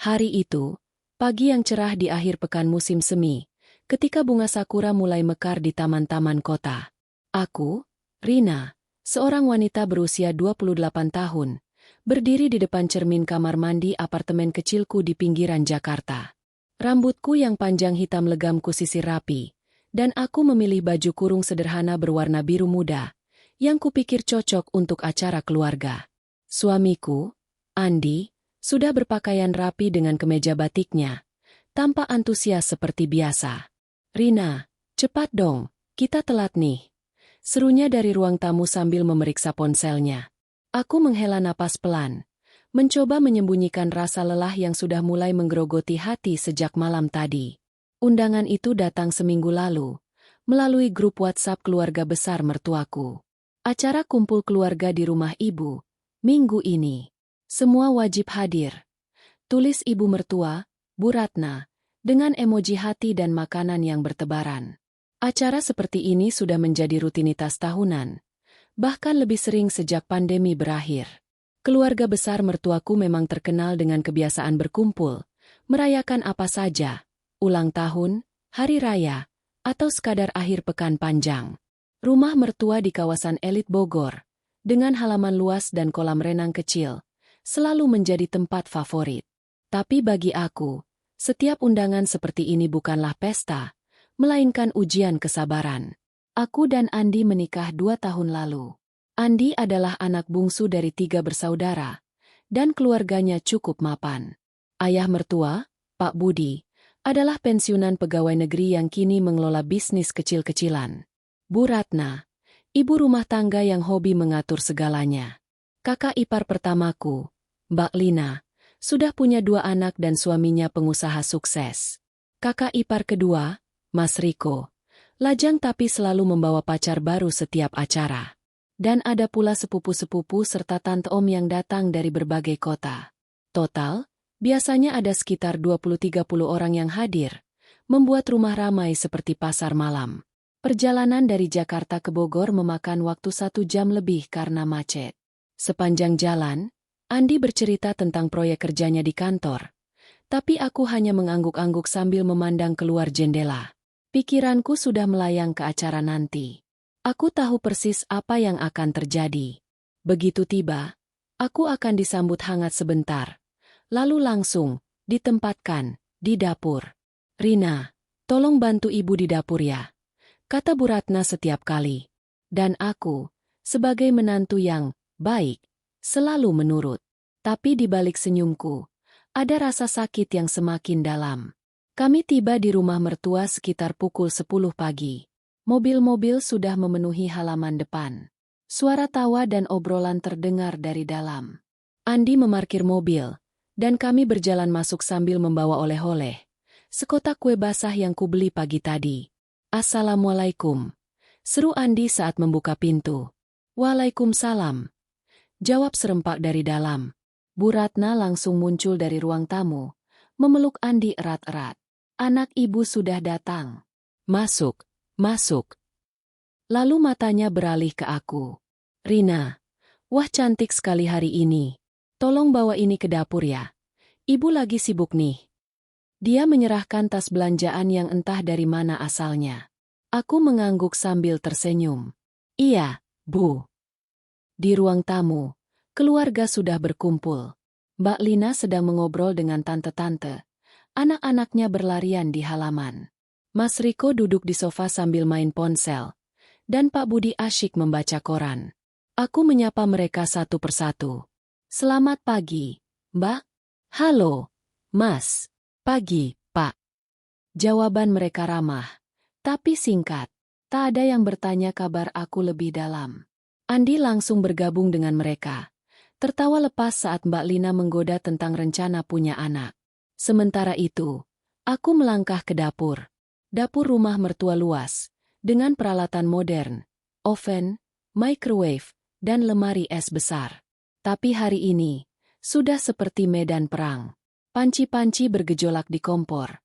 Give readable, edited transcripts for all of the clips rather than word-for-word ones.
Hari itu, pagi yang cerah di akhir pekan musim semi, ketika bunga sakura mulai mekar di taman-taman kota. Aku, Rina, seorang wanita berusia 28 tahun, berdiri di depan cermin kamar mandi apartemen kecilku di pinggiran Jakarta. Rambutku yang panjang hitam legam kusisir rapi, dan aku memilih baju kurung sederhana berwarna biru muda, yang kupikir cocok untuk acara keluarga. Suamiku, Andi, sudah berpakaian rapi dengan kemeja batiknya, tampak antusias seperti biasa. "Rina, cepat dong, kita telat nih," serunya dari ruang tamu sambil memeriksa ponselnya. Aku menghela napas pelan, mencoba menyembunyikan rasa lelah yang sudah mulai menggerogoti hati sejak malam tadi. Undangan itu datang seminggu lalu, melalui grup WhatsApp keluarga besar mertuaku. Acara kumpul keluarga di rumah ibu, minggu ini. Semua wajib hadir. Tulis ibu mertua, Bu Ratna, dengan emoji hati dan makanan yang bertebaran. Acara seperti ini sudah menjadi rutinitas tahunan, bahkan lebih sering sejak pandemi berakhir. Keluarga besar mertuaku memang terkenal dengan kebiasaan berkumpul, merayakan apa saja, ulang tahun, hari raya, atau sekadar akhir pekan panjang. Rumah mertua di kawasan elit Bogor, dengan halaman luas dan kolam renang kecil, selalu menjadi tempat favorit. Tapi bagi aku, setiap undangan seperti ini bukanlah pesta, melainkan ujian kesabaran. Aku dan Andi menikah 2 tahun lalu. Andi adalah anak bungsu dari 3 bersaudara, dan keluarganya cukup mapan. Ayah mertua, Pak Budi, adalah pensiunan pegawai negeri yang kini mengelola bisnis kecil-kecilan. Bu Ratna, ibu rumah tangga yang hobi mengatur segalanya. Kakak ipar pertamaku, Mbak Lina, sudah punya 2 anak dan suaminya pengusaha sukses. Kakak ipar kedua, Mas Riko, lajang tapi selalu membawa pacar baru setiap acara. Dan ada pula sepupu-sepupu serta tante om yang datang dari berbagai kota. Total, biasanya ada sekitar 20-30 orang yang hadir, membuat rumah ramai seperti pasar malam. Perjalanan dari Jakarta ke Bogor memakan waktu 1 jam lebih karena macet. Sepanjang jalan, Andi bercerita tentang proyek kerjanya di kantor. Tapi aku hanya mengangguk-angguk sambil memandang keluar jendela. Pikiranku sudah melayang ke acara nanti. Aku tahu persis apa yang akan terjadi. Begitu tiba, aku akan disambut hangat sebentar. Lalu langsung, ditempatkan, di dapur. "Rina, tolong bantu ibu di dapur ya," kata Bu Ratna setiap kali. Dan aku, sebagai menantu yang baik, selalu menurut. Tapi di balik senyumku, ada rasa sakit yang semakin dalam. Kami tiba di rumah mertua sekitar pukul 10 pagi. Mobil-mobil sudah memenuhi halaman depan. Suara tawa dan obrolan terdengar dari dalam. Andi memarkir mobil, dan kami berjalan masuk sambil membawa oleh-oleh. Sekotak kue basah yang kubeli pagi tadi. "Assalamualaikum," seru Andi saat membuka pintu. "Waalaikumsalam," jawab serempak dari dalam. Bu Ratna langsung muncul dari ruang tamu, memeluk Andi erat-erat. "Anak ibu sudah datang. Masuk. Masuk." Lalu matanya beralih ke aku. "Rina, wah cantik sekali hari ini. Tolong bawa ini ke dapur ya. Ibu lagi sibuk nih." Dia menyerahkan tas belanjaan yang entah dari mana asalnya. Aku mengangguk sambil tersenyum. "Iya, Bu." Di ruang tamu, keluarga sudah berkumpul. Mbak Lina sedang mengobrol dengan tante-tante. Anak-anaknya berlarian di halaman. Mas Riko duduk di sofa sambil main ponsel, dan Pak Budi asyik membaca koran. Aku menyapa mereka satu persatu. "Selamat pagi, Mbak." "Halo, Mas." "Pagi, Pak." Jawaban mereka ramah, tapi singkat. Tak ada yang bertanya kabar aku lebih dalam. Andi langsung bergabung dengan mereka, tertawa lepas saat Mbak Lina menggoda tentang rencana punya anak. Sementara itu, aku melangkah ke dapur. Dapur rumah mertua luas, dengan peralatan modern, oven, microwave, dan lemari es besar. Tapi hari ini, sudah seperti medan perang. Panci-panci bergejolak di kompor.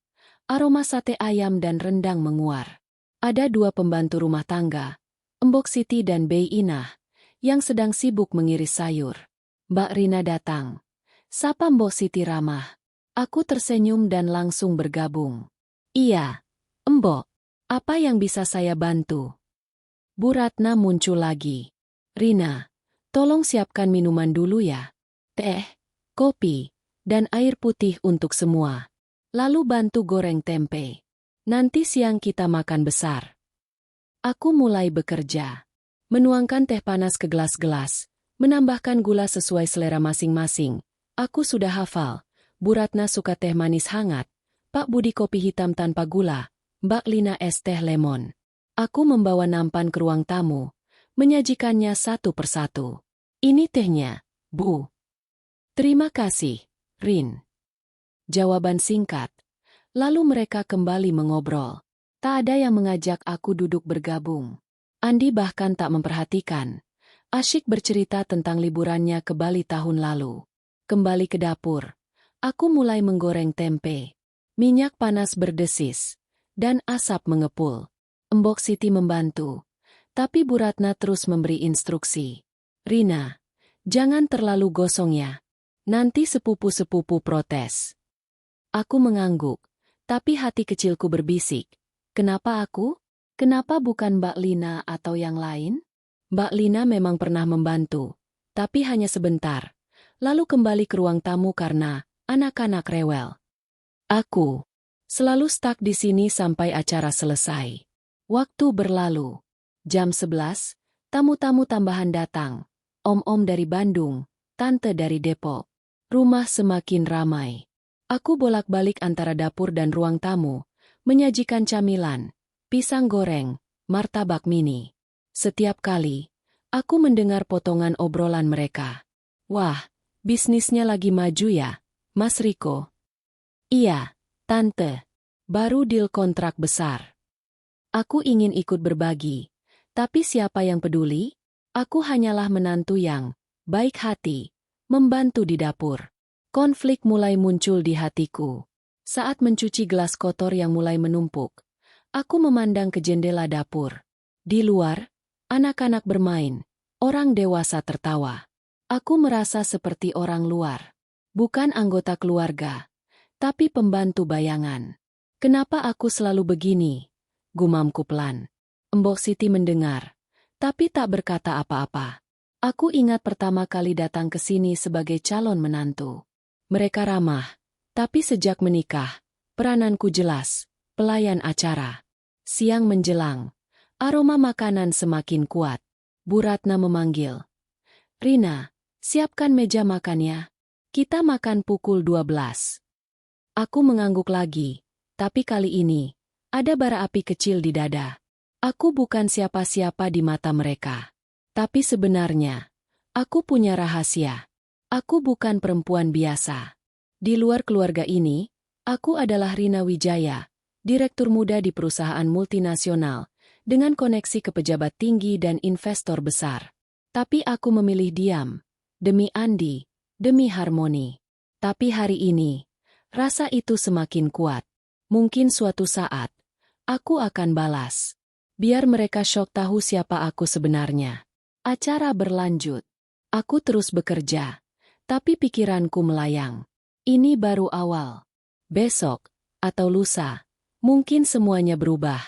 Aroma sate ayam dan rendang menguar. Ada 2 pembantu rumah tangga, Embok Siti dan Bey Inah, yang sedang sibuk mengiris sayur. "Mbak Rina datang," sapa Mbok Siti ramah. Aku tersenyum dan langsung bergabung. Iya, Mbok. Apa yang bisa saya bantu? Bu Ratna muncul lagi. Rina, tolong siapkan minuman dulu ya. Teh, kopi, dan air putih untuk semua. Lalu bantu goreng tempe. Nanti siang kita makan besar. Aku mulai bekerja. Menuangkan teh panas ke gelas-gelas, menambahkan gula sesuai selera masing-masing. Aku sudah hafal. Bu Ratna suka teh manis hangat, Pak Budi kopi hitam tanpa gula, Mbak Lina es teh lemon. Aku membawa nampan ke ruang tamu, menyajikannya satu persatu. Ini tehnya, Bu. Terima kasih, Rin. Jawaban singkat. Lalu mereka kembali mengobrol. Tak ada yang mengajak aku duduk bergabung. Andi bahkan tak memperhatikan. Asyik bercerita tentang liburannya ke Bali tahun lalu. Kembali ke dapur. Aku mulai menggoreng tempe. Minyak panas berdesis, dan asap mengepul. Mbok Siti membantu, tapi Bu Ratna terus memberi instruksi. Rina, jangan terlalu gosong ya. Nanti sepupu-sepupu protes. Aku mengangguk, tapi hati kecilku berbisik. Kenapa aku? Kenapa bukan Mbak Lina atau yang lain? Mbak Lina memang pernah membantu, tapi hanya sebentar. Lalu kembali ke ruang tamu karena anak-anak rewel. Aku selalu stuck di sini sampai acara selesai. Waktu berlalu. Jam 11, tamu-tamu tambahan datang. Om-om dari Bandung, tante dari Depok. Rumah semakin ramai. Aku bolak-balik antara dapur dan ruang tamu, menyajikan camilan, pisang goreng, martabak mini. Setiap kali, aku mendengar potongan obrolan mereka. Wah, bisnisnya lagi maju ya, Mas Riko? Iya, Tante. Baru deal kontrak besar. Aku ingin ikut berbagi. Tapi siapa yang peduli? Aku hanyalah menantu yang baik hati, membantu di dapur. Konflik mulai muncul di hatiku. Saat mencuci gelas kotor yang mulai menumpuk, aku memandang ke jendela dapur. Di luar, anak-anak bermain, orang dewasa tertawa. Aku merasa seperti orang luar. Bukan anggota keluarga, tapi pembantu bayangan. Kenapa aku selalu begini? Gumamku pelan. Mbok Siti mendengar, tapi tak berkata apa-apa. Aku ingat pertama kali datang ke sini sebagai calon menantu. Mereka ramah, tapi sejak menikah, perananku jelas, pelayan acara. Siang menjelang, aroma makanan semakin kuat. Bu Ratna memanggil. Rina, siapkan meja makannya. Kita makan pukul 12. Aku mengangguk lagi, tapi kali ini, ada bara api kecil di dada. Aku bukan siapa-siapa di mata mereka. Tapi sebenarnya, aku punya rahasia. Aku bukan perempuan biasa. Di luar keluarga ini, aku adalah Rina Wijaya, direktur muda di perusahaan multinasional, dengan koneksi ke pejabat tinggi dan investor besar. Tapi aku memilih diam, demi Andi, demi harmoni. Tapi hari ini, rasa itu semakin kuat. Mungkin suatu saat, aku akan balas. Biar mereka syok tahu siapa aku sebenarnya. Acara berlanjut. Aku terus bekerja. Tapi pikiranku melayang. Ini baru awal. Besok, atau lusa, mungkin semuanya berubah.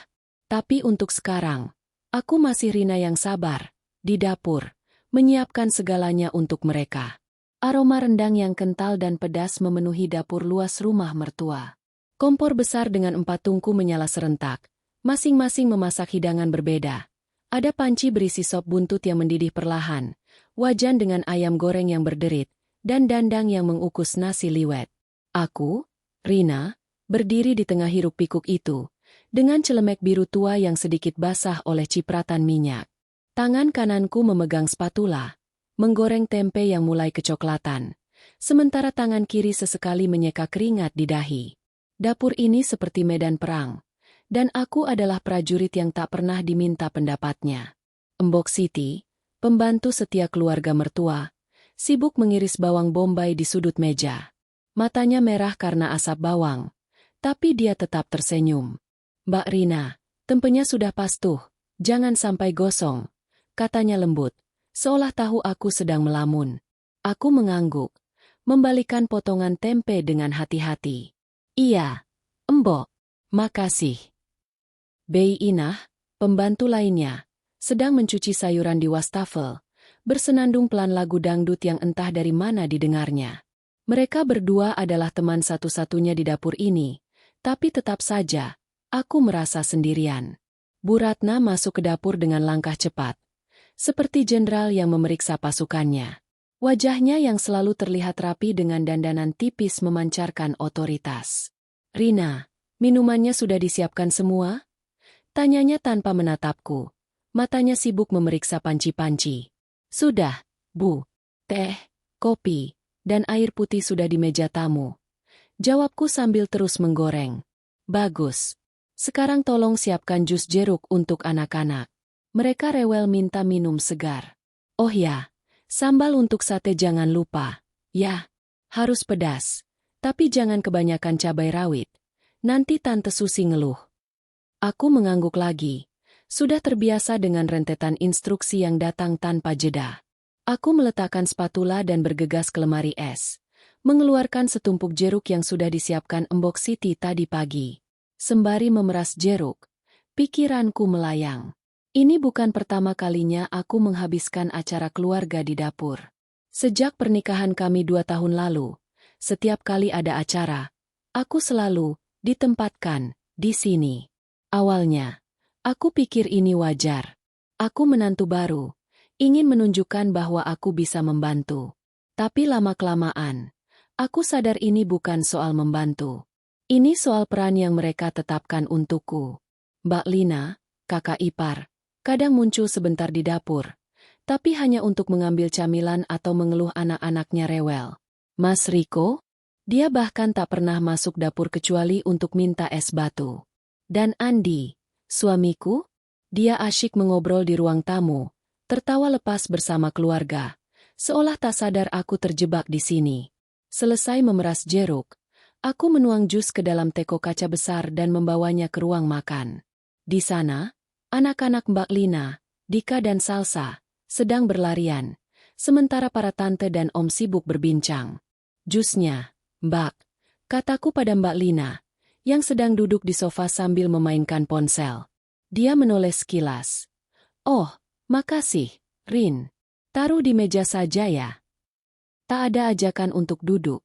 Tapi untuk sekarang, aku masih Rina yang sabar, di dapur, menyiapkan segalanya untuk mereka. Aroma rendang yang kental dan pedas memenuhi dapur luas rumah mertua. Kompor besar dengan 4 tungku menyala serentak, masing-masing memasak hidangan berbeda. Ada panci berisi sop buntut yang mendidih perlahan, wajan dengan ayam goreng yang berderit, dan dandang yang mengukus nasi liwet. Aku, Rina, berdiri di tengah hiruk-pikuk itu, dengan celemek biru tua yang sedikit basah oleh cipratan minyak. Tangan kananku memegang spatula, menggoreng tempe yang mulai kecoklatan, sementara tangan kiri sesekali menyeka keringat di dahi. Dapur ini seperti medan perang, dan aku adalah prajurit yang tak pernah diminta pendapatnya. Mbok Siti, pembantu setia keluarga mertua, sibuk mengiris bawang bombay di sudut meja. Matanya merah karena asap bawang, tapi dia tetap tersenyum. Mbak Rina, tempenya sudah pas tuh, jangan sampai gosong, katanya lembut. Seolah tahu aku sedang melamun. Aku mengangguk. membalikan potongan tempe dengan hati-hati. Iya, Mbok. Makasih. Bei Inah, pembantu lainnya, sedang mencuci sayuran di wastafel, bersenandung pelan lagu dangdut yang entah dari mana didengarnya. Mereka berdua adalah teman satu-satunya di dapur ini, tapi tetap saja, aku merasa sendirian. Bu Ratna masuk ke dapur dengan langkah cepat, seperti jenderal yang memeriksa pasukannya. Wajahnya yang selalu terlihat rapi dengan dandanan tipis memancarkan otoritas. Rina, minumannya sudah disiapkan semua? Tanyanya tanpa menatapku. Matanya sibuk memeriksa panci-panci. Sudah, Bu. Teh, kopi, dan air putih sudah di meja tamu. Jawabku sambil terus menggoreng. Bagus. Sekarang tolong siapkan jus jeruk untuk anak-anak. Mereka rewel minta minum segar. Oh ya, sambal untuk sate jangan lupa. Ya, harus pedas. Tapi jangan kebanyakan cabai rawit. Nanti Tante Susi ngeluh. Aku mengangguk lagi. Sudah terbiasa dengan rentetan instruksi yang datang tanpa jeda. Aku meletakkan spatula dan bergegas ke lemari es. Mengeluarkan setumpuk jeruk yang sudah disiapkan Mbok Siti tadi pagi. Sembari memeras jeruk, pikiranku melayang. Ini bukan pertama kalinya aku menghabiskan acara keluarga di dapur. Sejak pernikahan kami 2 tahun lalu, setiap kali ada acara, aku selalu ditempatkan di sini. Awalnya, aku pikir ini wajar. Aku menantu baru, ingin menunjukkan bahwa aku bisa membantu. Tapi lama-kelamaan, aku sadar ini bukan soal membantu. Ini soal peran yang mereka tetapkan untukku. Mbak Lina, kakak ipar, kadang muncul sebentar di dapur, tapi hanya untuk mengambil camilan atau mengeluh anak-anaknya rewel. Mas Riko? Dia bahkan tak pernah masuk dapur kecuali untuk minta es batu. Dan Andi, suamiku? Dia asyik mengobrol di ruang tamu, tertawa lepas bersama keluarga, seolah tak sadar aku terjebak di sini. Selesai memeras jeruk, aku menuang jus ke dalam teko kaca besar dan membawanya ke ruang makan. Di sana, anak-anak Mbak Lina, Dika dan Salsa, sedang berlarian, sementara para tante dan om sibuk berbincang. Jusnya, Mbak, kataku pada Mbak Lina, yang sedang duduk di sofa sambil memainkan ponsel. Dia menoleh sekilas. Oh, makasih, Rin. Taruh di meja saja ya. Tak ada ajakan untuk duduk.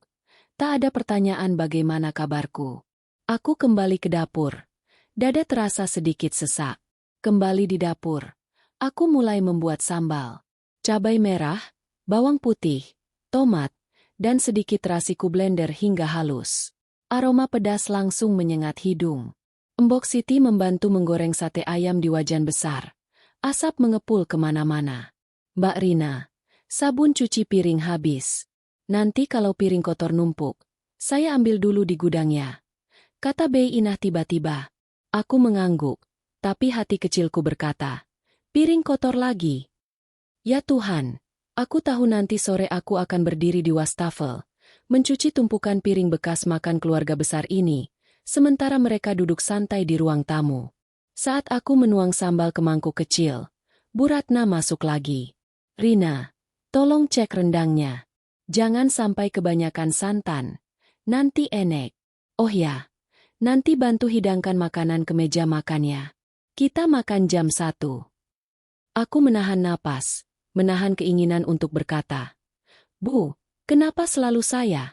Tak ada pertanyaan bagaimana kabarku. Aku kembali ke dapur. Dada terasa sedikit sesak. Kembali di dapur. Aku mulai membuat sambal. Cabai merah, bawang putih, tomat, dan sedikit terasiku blender hingga halus. Aroma pedas langsung menyengat hidung. Mbok Siti membantu menggoreng sate ayam di wajan besar. Asap mengepul kemana-mana. Mbak Rina, sabun cuci piring habis. Nanti kalau piring kotor numpuk, saya ambil dulu di gudangnya. Kata Bei Inah tiba-tiba. Aku mengangguk, tapi hati kecilku berkata, piring kotor lagi. Ya Tuhan, aku tahu nanti sore aku akan berdiri di wastafel, mencuci tumpukan piring bekas makan keluarga besar ini, sementara mereka duduk santai di ruang tamu. Saat aku menuang sambal ke mangkuk kecil, Bu Ratna masuk lagi. Rina, tolong cek rendangnya. Jangan sampai kebanyakan santan. Nanti enek. Oh ya, nanti bantu hidangkan makanan ke meja makannya. Kita makan jam 1. Aku menahan napas, menahan keinginan untuk berkata, Bu, kenapa selalu saya?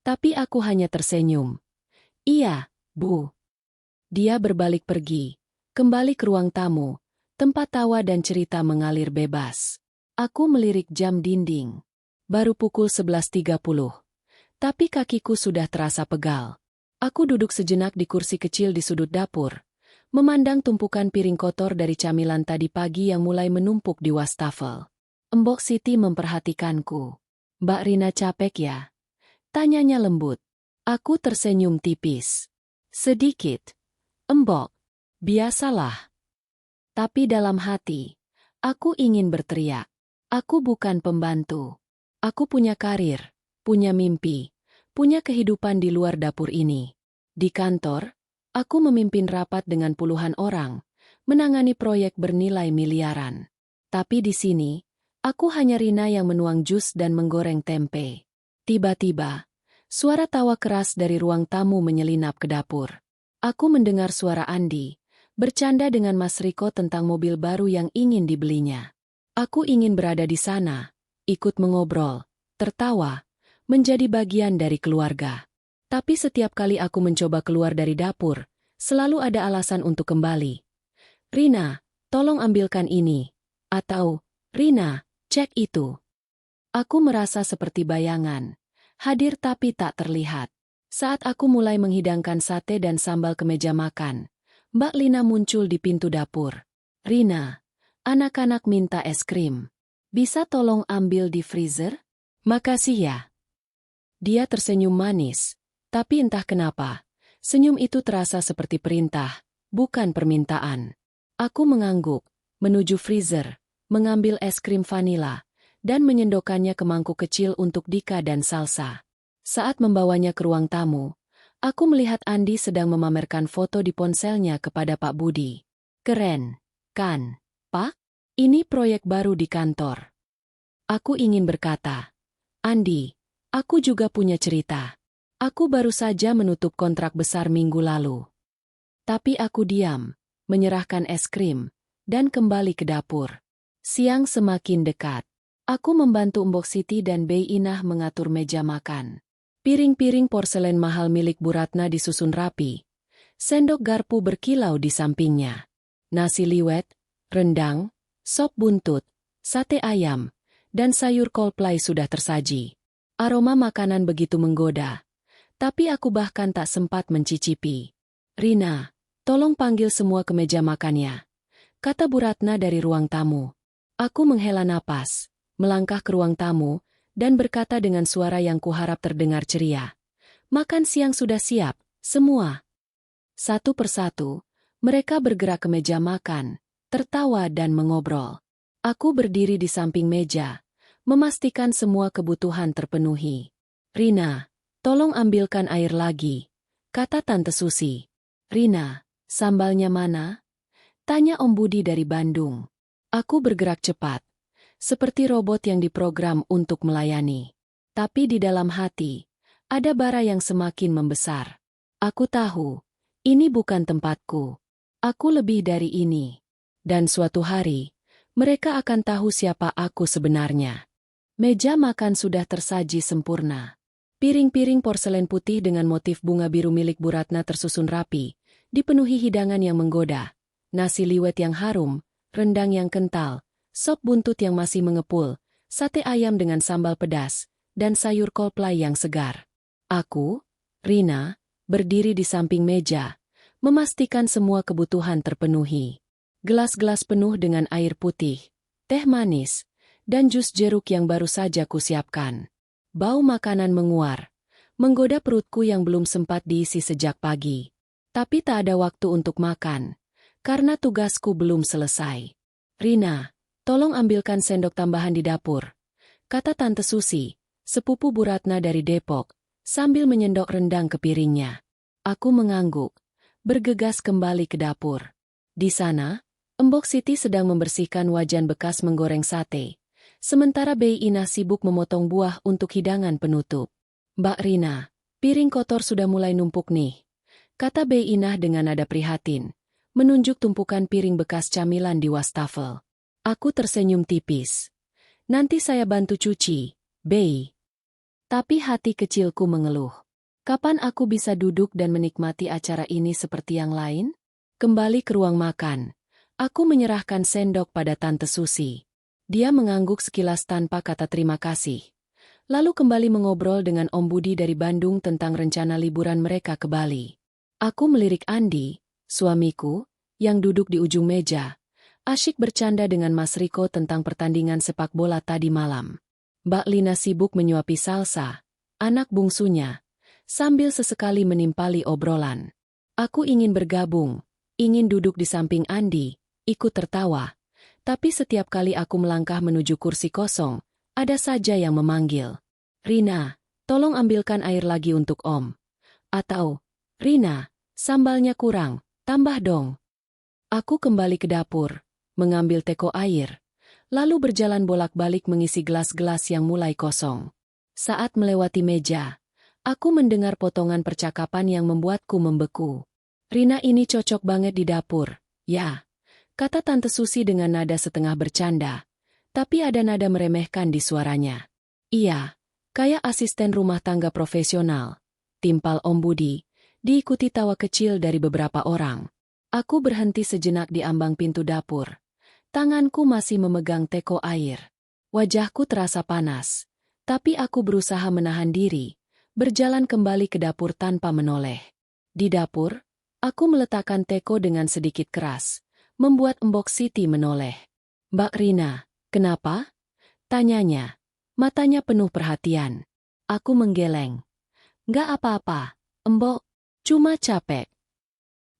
Tapi aku hanya tersenyum. Iya, Bu. Dia berbalik pergi, kembali ke ruang tamu, tempat tawa dan cerita mengalir bebas. Aku melirik jam dinding. Baru pukul 11.30. Tapi kakiku sudah terasa pegal. Aku duduk sejenak di kursi kecil di sudut dapur, memandang tumpukan piring kotor dari camilan tadi pagi yang mulai menumpuk di wastafel. Mbok Siti memperhatikanku. Mbak Rina capek ya? Tanyanya lembut. Aku tersenyum tipis. Sedikit. Mbok, biasalah. Tapi dalam hati, aku ingin berteriak. Aku bukan pembantu. Aku punya karir, punya mimpi, punya kehidupan di luar dapur ini. Di kantor, aku memimpin rapat dengan puluhan orang, menangani proyek bernilai miliaran. Tapi di sini, aku hanya Rina yang menuang jus dan menggoreng tempe. Tiba-tiba, suara tawa keras dari ruang tamu menyelinap ke dapur. Aku mendengar suara Andi, bercanda dengan Mas Riko tentang mobil baru yang ingin dibelinya. Aku ingin berada di sana, ikut mengobrol, tertawa, menjadi bagian dari keluarga. Tapi setiap kali aku mencoba keluar dari dapur, selalu ada alasan untuk kembali. Rina, tolong ambilkan ini. Atau, Rina, cek itu. Aku merasa seperti bayangan, hadir tapi tak terlihat. Saat aku mulai menghidangkan sate dan sambal ke meja makan, Mbak Lina muncul di pintu dapur. Rina, anak-anak minta es krim. Bisa tolong ambil di freezer? Makasih ya. Dia tersenyum manis, tapi entah kenapa, senyum itu terasa seperti perintah, bukan permintaan. Aku mengangguk, menuju freezer, mengambil es krim vanila, dan menyendokkannya ke mangkuk kecil untuk Dika dan Salsa. Saat membawanya ke ruang tamu, aku melihat Andi sedang memamerkan foto di ponselnya kepada Pak Budi. Keren, kan, Pak? Ini proyek baru di kantor. Aku ingin berkata, Andi, aku juga punya cerita. Aku baru saja menutup kontrak besar minggu lalu. Tapi aku diam, menyerahkan es krim, dan kembali ke dapur. Siang semakin dekat. Aku membantu Mbok Siti dan Bey Inah mengatur meja makan. Piring-piring porselen mahal milik Bu Ratna disusun rapi. Sendok garpu berkilau di sampingnya. Nasi liwet, rendang, sop buntut, sate ayam, dan sayur kol play sudah tersaji. Aroma makanan begitu menggoda. Tapi aku bahkan tak sempat mencicipi. Rina, tolong panggil semua ke meja makannya, kata Bu Ratna dari ruang tamu. Aku menghela napas, melangkah ke ruang tamu, dan berkata dengan suara yang kuharap terdengar ceria. Makan siang sudah siap, semua. Satu persatu, mereka bergerak ke meja makan, tertawa dan mengobrol. Aku berdiri di samping meja, memastikan semua kebutuhan terpenuhi. Rina, tolong ambilkan air lagi, kata Tante Susi. Rina, sambalnya mana? Tanya Om Budi dari Bandung. Aku bergerak cepat, seperti robot yang diprogram untuk melayani. Tapi di dalam hati, ada bara yang semakin membesar. Aku tahu, ini bukan tempatku. Aku lebih dari ini. Dan suatu hari, mereka akan tahu siapa aku sebenarnya. Meja makan sudah tersaji sempurna. Piring-piring porselen putih dengan motif bunga biru milik Bu Ratna tersusun rapi, dipenuhi hidangan yang menggoda. Nasi liwet yang harum, rendang yang kental, sop buntut yang masih mengepul, sate ayam dengan sambal pedas, dan sayur kol play yang segar. Aku, Rina, berdiri di samping meja, memastikan semua kebutuhan terpenuhi. Gelas-gelas penuh dengan air putih, teh manis, dan jus jeruk yang baru saja kusiapkan. Bau makanan menguar, menggoda perutku yang belum sempat diisi sejak pagi. Tapi tak ada waktu untuk makan, karena tugasku belum selesai. Rina, tolong ambilkan sendok tambahan di dapur, kata Tante Susi, sepupu Bu Ratna dari Depok, sambil menyendok rendang ke piringnya. Aku mengangguk, bergegas kembali ke dapur. Di sana, Mbok Siti sedang membersihkan wajan bekas menggoreng sate, sementara Bey Inah sibuk memotong buah untuk hidangan penutup. Mbak Rina, piring kotor sudah mulai numpuk nih, kata Bey Inah dengan nada prihatin, menunjuk tumpukan piring bekas camilan di wastafel. Aku tersenyum tipis. Nanti saya bantu cuci, Bey. Tapi hati kecilku mengeluh. Kapan aku bisa duduk dan menikmati acara ini seperti yang lain? Kembali ke ruang makan. Aku menyerahkan sendok pada Tante Susi. Dia mengangguk sekilas tanpa kata terima kasih. Lalu kembali mengobrol dengan Om Budi dari Bandung tentang rencana liburan mereka ke Bali. Aku melirik Andi, suamiku, yang duduk di ujung meja, asyik bercanda dengan Mas Riko tentang pertandingan sepak bola tadi malam. Mbak Lina sibuk menyuapi Salsa, anak bungsunya, sambil sesekali menimpali obrolan. Aku ingin bergabung, ingin duduk di samping Andi, ikut tertawa. Tapi setiap kali aku melangkah menuju kursi kosong, ada saja yang memanggil. Rina, tolong ambilkan air lagi untuk Om. Atau, Rina, sambalnya kurang, tambah dong. Aku kembali ke dapur, mengambil teko air, lalu berjalan bolak-balik mengisi gelas-gelas yang mulai kosong. Saat melewati meja, aku mendengar potongan percakapan yang membuatku membeku. Rina ini cocok banget di dapur, ya, kata Tante Susi dengan nada setengah bercanda, tapi ada nada meremehkan di suaranya. Iya, kayak asisten rumah tangga profesional, timpal Om Budi, diikuti tawa kecil dari beberapa orang. Aku berhenti sejenak di ambang pintu dapur. Tanganku masih memegang teko air. Wajahku terasa panas, tapi aku berusaha menahan diri, berjalan kembali ke dapur tanpa menoleh. Di dapur, aku meletakkan teko dengan sedikit keras, membuat Mbok Siti menoleh. "Mbak Rina, kenapa?" tanyanya. Matanya penuh perhatian. Aku menggeleng. "Nggak apa-apa, Mbok. Cuma capek."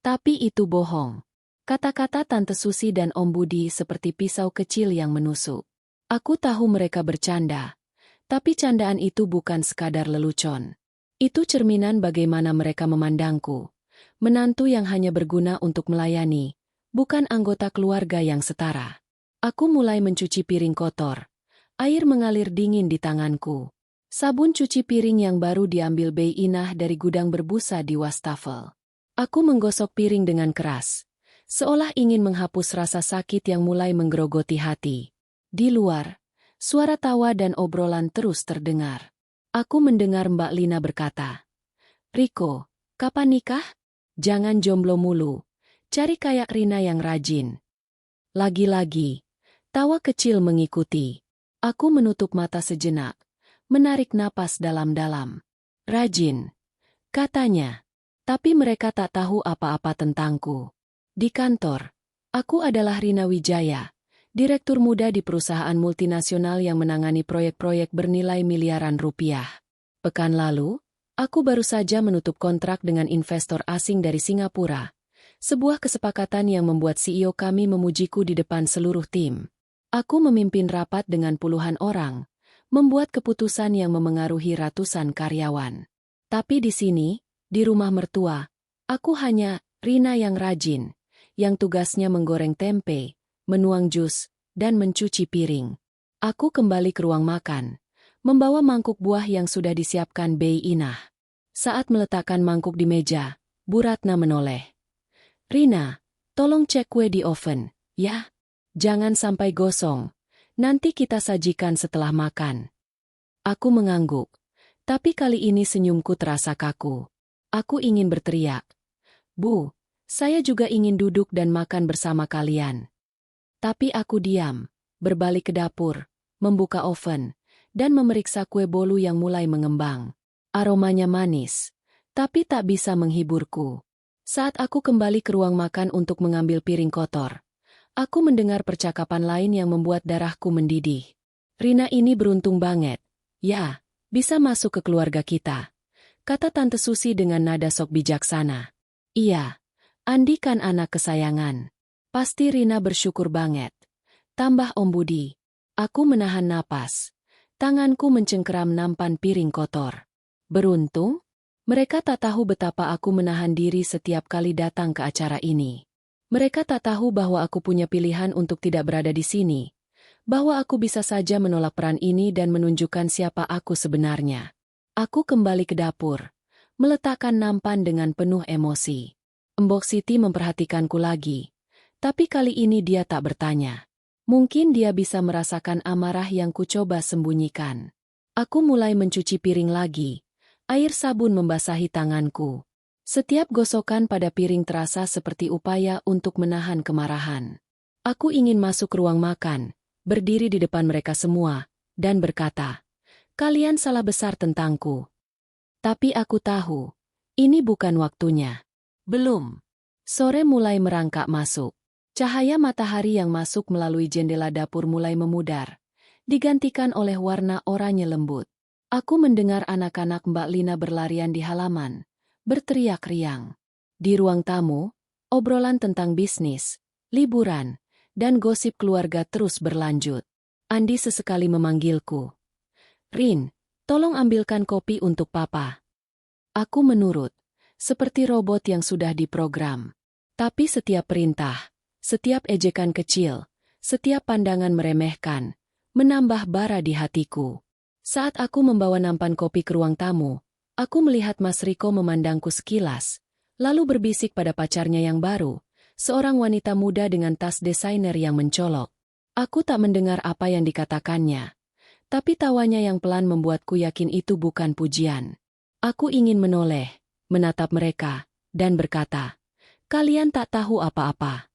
Tapi itu bohong. Kata-kata Tante Susi dan Om Budi seperti pisau kecil yang menusuk. Aku tahu mereka bercanda, tapi candaan itu bukan sekadar lelucon. Itu cerminan bagaimana mereka memandangku. Menantu yang hanya berguna untuk melayani, bukan anggota keluarga yang setara. Aku mulai mencuci piring kotor. Air mengalir dingin di tanganku. Sabun cuci piring yang baru diambil Bei Inah dari gudang berbusa di wastafel. Aku menggosok piring dengan keras, seolah ingin menghapus rasa sakit yang mulai menggerogoti hati. Di luar, suara tawa dan obrolan terus terdengar. Aku mendengar Mbak Lina berkata, "Riko, kapan nikah? Jangan jomblo mulu. Cari kayak Rina yang rajin." Lagi-lagi, tawa kecil mengikuti. Aku menutup mata sejenak, menarik napas dalam-dalam. "Rajin," katanya. Tapi mereka tak tahu apa-apa tentangku. Di kantor, aku adalah Rina Wijaya, direktur muda di perusahaan multinasional yang menangani proyek-proyek bernilai miliaran rupiah. Pekan lalu, aku baru saja menutup kontrak dengan investor asing dari Singapura. Sebuah kesepakatan yang membuat CEO kami memujiku di depan seluruh tim. Aku memimpin rapat dengan puluhan orang, membuat keputusan yang memengaruhi ratusan karyawan. Tapi di sini, di rumah mertua, aku hanya Rina yang rajin, yang tugasnya menggoreng tempe, menuang jus, dan mencuci piring. Aku kembali ke ruang makan, membawa mangkuk buah yang sudah disiapkan Bei Inah. Saat meletakkan mangkuk di meja, Bu Ratna menoleh. "Rina, tolong cek kue di oven, ya? Jangan sampai gosong. Nanti kita sajikan setelah makan." Aku mengangguk, tapi kali ini senyumku terasa kaku. Aku ingin berteriak, "Bu, saya juga ingin duduk dan makan bersama kalian." Tapi aku diam, berbalik ke dapur, membuka oven, dan memeriksa kue bolu yang mulai mengembang. Aromanya manis, tapi tak bisa menghiburku. Saat aku kembali ke ruang makan untuk mengambil piring kotor, aku mendengar percakapan lain yang membuat darahku mendidih. "Rina ini beruntung banget. Ya, bisa masuk ke keluarga kita," kata Tante Susi dengan nada sok bijaksana. "Iya, Andi kan anak kesayangan. Pasti Rina bersyukur banget," tambah Om Budi. Aku menahan napas. Tanganku mencengkeram nampan piring kotor. Beruntung? Mereka tak tahu betapa aku menahan diri setiap kali datang ke acara ini. Mereka tak tahu bahwa aku punya pilihan untuk tidak berada di sini, bahwa aku bisa saja menolak peran ini dan menunjukkan siapa aku sebenarnya. Aku kembali ke dapur, meletakkan nampan dengan penuh emosi. Mbok Siti memperhatikanku lagi, tapi kali ini dia tak bertanya. Mungkin dia bisa merasakan amarah yang kucoba sembunyikan. Aku mulai mencuci piring lagi. Air sabun membasahi tanganku. Setiap gosokan pada piring terasa seperti upaya untuk menahan kemarahan. Aku ingin masuk ke ruang makan, berdiri di depan mereka semua, dan berkata, "Kalian salah besar tentangku." Tapi aku tahu, ini bukan waktunya. Belum. Sore mulai merangkak masuk. Cahaya matahari yang masuk melalui jendela dapur mulai memudar, digantikan oleh warna oranye lembut. Aku mendengar anak-anak Mbak Lina berlarian di halaman, berteriak riang. Di ruang tamu, obrolan tentang bisnis, liburan, dan gosip keluarga terus berlanjut. Andi sesekali memanggilku. "Rin, tolong ambilkan kopi untuk Papa." Aku menurut, seperti robot yang sudah diprogram. Tapi setiap perintah, setiap ejekan kecil, setiap pandangan meremehkan, menambah bara di hatiku. Saat aku membawa nampan kopi ke ruang tamu, aku melihat Mas Riko memandangku sekilas, lalu berbisik pada pacarnya yang baru, seorang wanita muda dengan tas desainer yang mencolok. Aku tak mendengar apa yang dikatakannya, tapi tawanya yang pelan membuatku yakin itu bukan pujian. Aku ingin menoleh, menatap mereka, dan berkata, "Kalian tak tahu apa-apa."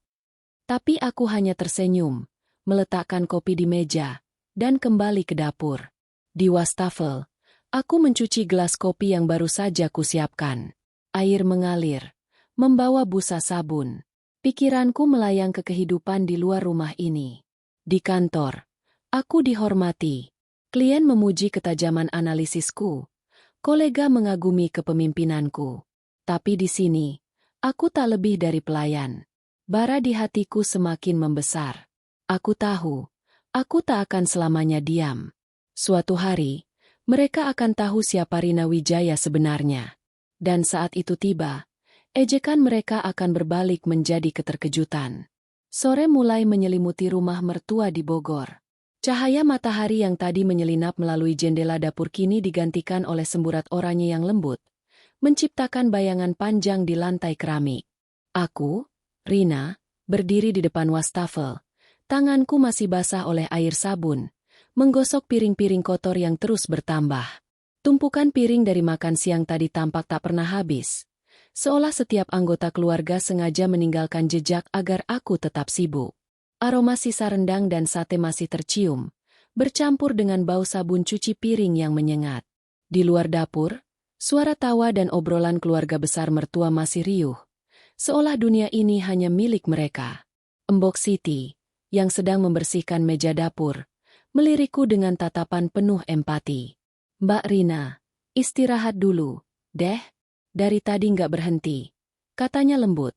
Tapi aku hanya tersenyum, meletakkan kopi di meja, dan kembali ke dapur. Di wastafel, aku mencuci gelas kopi yang baru saja kusiapkan. Air mengalir, membawa busa sabun. Pikiranku melayang ke kehidupan di luar rumah ini. Di kantor, aku dihormati. Klien memuji ketajaman analisisku. Kolega mengagumi kepemimpinanku. Tapi di sini, aku tak lebih dari pelayan. Bara di hatiku semakin membesar. Aku tahu, aku tak akan selamanya diam. Suatu hari, mereka akan tahu siapa Rina Wijaya sebenarnya. Dan saat itu tiba, ejekan mereka akan berbalik menjadi keterkejutan. Sore mulai menyelimuti rumah mertua di Bogor. Cahaya matahari yang tadi menyelinap melalui jendela dapur kini digantikan oleh semburat oranye yang lembut, menciptakan bayangan panjang di lantai keramik. Aku, Rina, berdiri di depan wastafel. Tanganku masih basah oleh air sabun, menggosok piring-piring kotor yang terus bertambah. Tumpukan piring dari makan siang tadi tampak tak pernah habis. Seolah setiap anggota keluarga sengaja meninggalkan jejak agar aku tetap sibuk. Aroma sisa rendang dan sate masih tercium, bercampur dengan bau sabun cuci piring yang menyengat. Di luar dapur, suara tawa dan obrolan keluarga besar mertua masih riuh, seolah dunia ini hanya milik mereka. Embok Siti, yang sedang membersihkan meja dapur, melirikku dengan tatapan penuh empati. "Mbak Rina, istirahat dulu, deh. Dari tadi nggak berhenti," katanya lembut.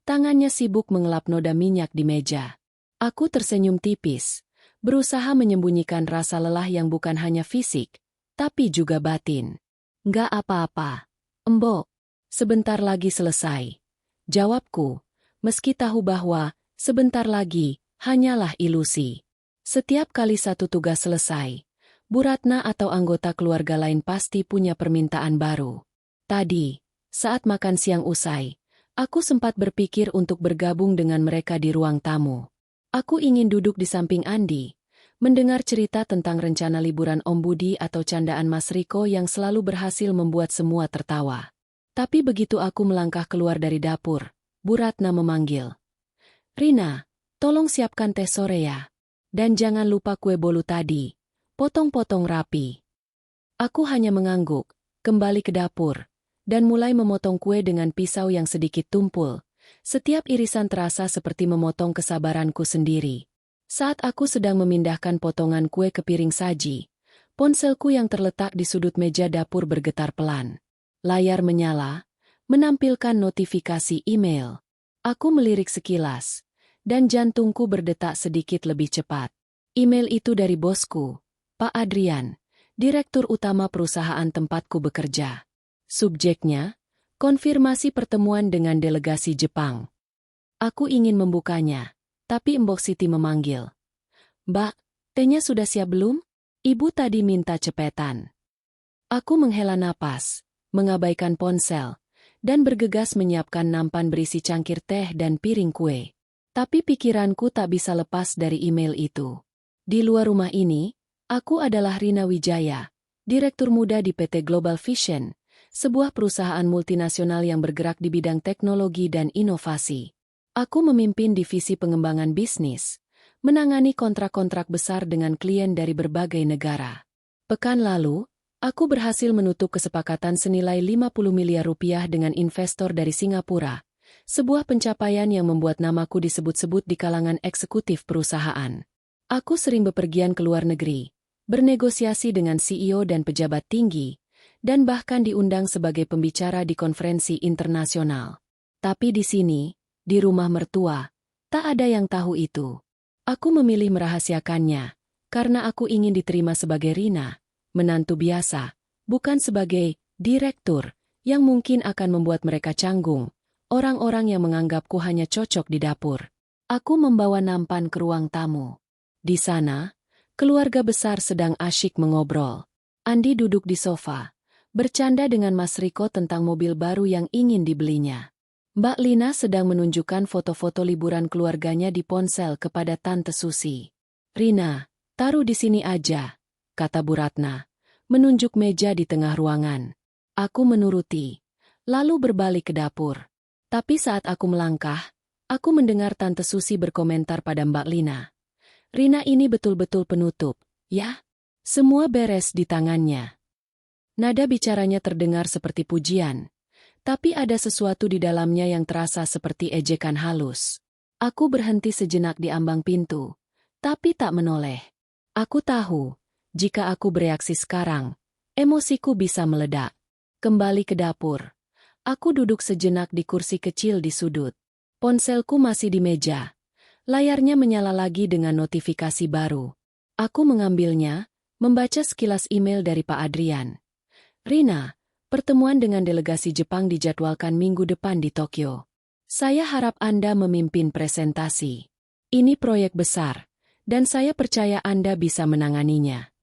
Tangannya sibuk mengelap noda minyak di meja. Aku tersenyum tipis, berusaha menyembunyikan rasa lelah yang bukan hanya fisik, tapi juga batin. "Nggak apa-apa, Mbok. Sebentar lagi selesai," jawabku, meski tahu bahwa sebentar lagi hanyalah ilusi. Setiap kali satu tugas selesai, Bu Ratna atau anggota keluarga lain pasti punya permintaan baru. Tadi, saat makan siang usai, aku sempat berpikir untuk bergabung dengan mereka di ruang tamu. Aku ingin duduk di samping Andi, mendengar cerita tentang rencana liburan Om Budi atau candaan Mas Riko yang selalu berhasil membuat semua tertawa. Tapi begitu aku melangkah keluar dari dapur, Bu Ratna memanggil, "Rina, tolong siapkan teh sore ya. Dan jangan lupa kue bolu tadi, potong-potong rapi." Aku hanya mengangguk, kembali ke dapur, dan mulai memotong kue dengan pisau yang sedikit tumpul. Setiap irisan terasa seperti memotong kesabaranku sendiri. Saat aku sedang memindahkan potongan kue ke piring saji, ponselku yang terletak di sudut meja dapur bergetar pelan. Layar menyala, menampilkan notifikasi email. Aku melirik sekilas, dan jantungku berdetak sedikit lebih cepat. Email itu dari bosku, Pak Adrian, direktur utama perusahaan tempatku bekerja. Subjeknya, konfirmasi pertemuan dengan delegasi Jepang. Aku ingin membukanya, tapi Mbok Siti memanggil. "Mbak, tehnya sudah siap belum? Ibu tadi minta cepetan." Aku menghela napas, mengabaikan ponsel, dan bergegas menyiapkan nampan berisi cangkir teh dan piring kue. Tapi pikiranku tak bisa lepas dari email itu. Di luar rumah ini, aku adalah Rina Wijaya, direktur muda di PT Global Vision, sebuah perusahaan multinasional yang bergerak di bidang teknologi dan inovasi. Aku memimpin divisi pengembangan bisnis, menangani kontrak-kontrak besar dengan klien dari berbagai negara. Pekan lalu, aku berhasil menutup kesepakatan senilai 50 miliar rupiah dengan investor dari Singapura, sebuah pencapaian yang membuat namaku disebut-sebut di kalangan eksekutif perusahaan. Aku sering bepergian ke luar negeri, bernegosiasi dengan CEO dan pejabat tinggi, dan bahkan diundang sebagai pembicara di konferensi internasional. Tapi di sini, di rumah mertua, tak ada yang tahu itu. Aku memilih merahasiakannya, karena aku ingin diterima sebagai Rina, menantu biasa, bukan sebagai direktur, yang mungkin akan membuat mereka canggung, orang-orang yang menganggapku hanya cocok di dapur. Aku membawa nampan ke ruang tamu. Di sana, keluarga besar sedang asyik mengobrol. Andi duduk di sofa, bercanda dengan Mas Riko tentang mobil baru yang ingin dibelinya. Mbak Lina sedang menunjukkan foto-foto liburan keluarganya di ponsel kepada Tante Susi. "Rina, taruh di sini aja," kata Bu Ratna, menunjuk meja di tengah ruangan. Aku menuruti, lalu berbalik ke dapur. Tapi saat aku melangkah, aku mendengar Tante Susi berkomentar pada Mbak Lina. "Rina ini betul-betul penutup, ya? Semua beres di tangannya." Nada bicaranya terdengar seperti pujian, tapi ada sesuatu di dalamnya yang terasa seperti ejekan halus. Aku berhenti sejenak di ambang pintu, tapi tak menoleh. Aku tahu, jika aku bereaksi sekarang, emosiku bisa meledak. Kembali ke dapur. Aku duduk sejenak di kursi kecil di sudut. Ponselku masih di meja. Layarnya menyala lagi dengan notifikasi baru. Aku mengambilnya, membaca sekilas email dari Pak Adrian. "Rina, pertemuan dengan delegasi Jepang dijadwalkan minggu depan di Tokyo. Saya harap Anda memimpin presentasi. Ini proyek besar, dan saya percaya Anda bisa menanganinya."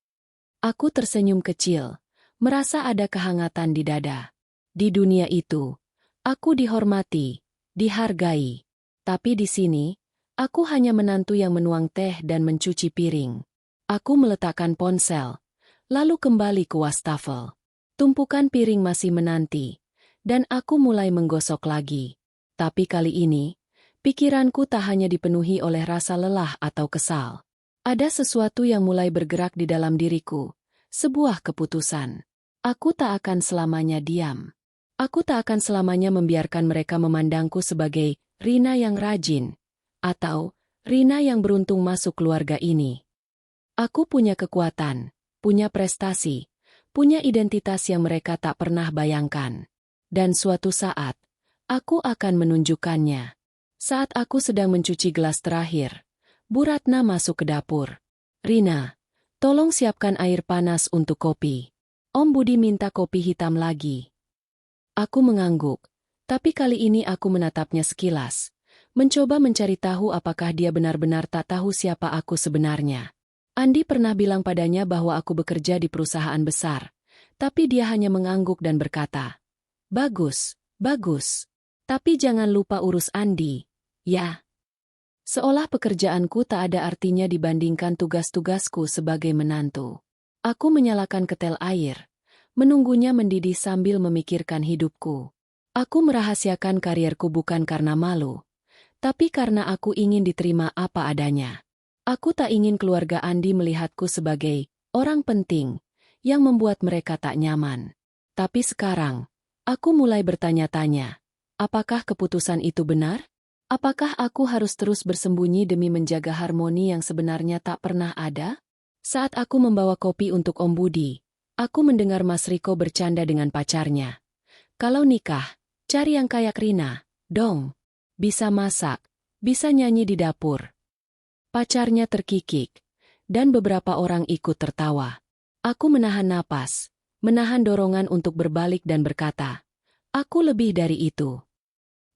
Aku tersenyum kecil, merasa ada kehangatan di dada. Di dunia itu, aku dihormati, dihargai. Tapi di sini, aku hanya menantu yang menuang teh dan mencuci piring. Aku meletakkan ponsel, lalu kembali ke wastafel. Tumpukan piring masih menanti, dan aku mulai menggosok lagi. Tapi kali ini, pikiranku tak hanya dipenuhi oleh rasa lelah atau kesal. Ada sesuatu yang mulai bergerak di dalam diriku, sebuah keputusan. Aku tak akan selamanya diam. Aku tak akan selamanya membiarkan mereka memandangku sebagai Rina yang rajin, atau Rina yang beruntung masuk keluarga ini. Aku punya kekuatan, punya prestasi, punya identitas yang mereka tak pernah bayangkan. Dan suatu saat, aku akan menunjukkannya. Saat aku sedang mencuci gelas terakhir, Bu Ratna masuk ke dapur. "Rina, tolong siapkan air panas untuk kopi. Om Budi minta kopi hitam lagi." Aku mengangguk, tapi kali ini aku menatapnya sekilas, mencoba mencari tahu apakah dia benar-benar tak tahu siapa aku sebenarnya. Andi pernah bilang padanya bahwa aku bekerja di perusahaan besar, tapi dia hanya mengangguk dan berkata, "Bagus, bagus. Tapi jangan lupa urus Andi, ya." Seolah pekerjaanku tak ada artinya dibandingkan tugas-tugasku sebagai menantu. Aku menyalakan ketel air, menunggunya mendidih sambil memikirkan hidupku. Aku merahasiakan karierku bukan karena malu, tapi karena aku ingin diterima apa adanya. Aku tak ingin keluarga Andi melihatku sebagai orang penting yang membuat mereka tak nyaman. Tapi sekarang, aku mulai bertanya-tanya, apakah keputusan itu benar? Apakah aku harus terus bersembunyi demi menjaga harmoni yang sebenarnya tak pernah ada? Saat aku membawa kopi untuk Om Budi, aku mendengar Mas Riko bercanda dengan pacarnya. "Kalau nikah, cari yang kayak Rina, dong. Bisa masak, bisa nyanyi di dapur." Pacarnya terkikik, dan beberapa orang ikut tertawa. Aku menahan napas, menahan dorongan untuk berbalik dan berkata, "Aku lebih dari itu."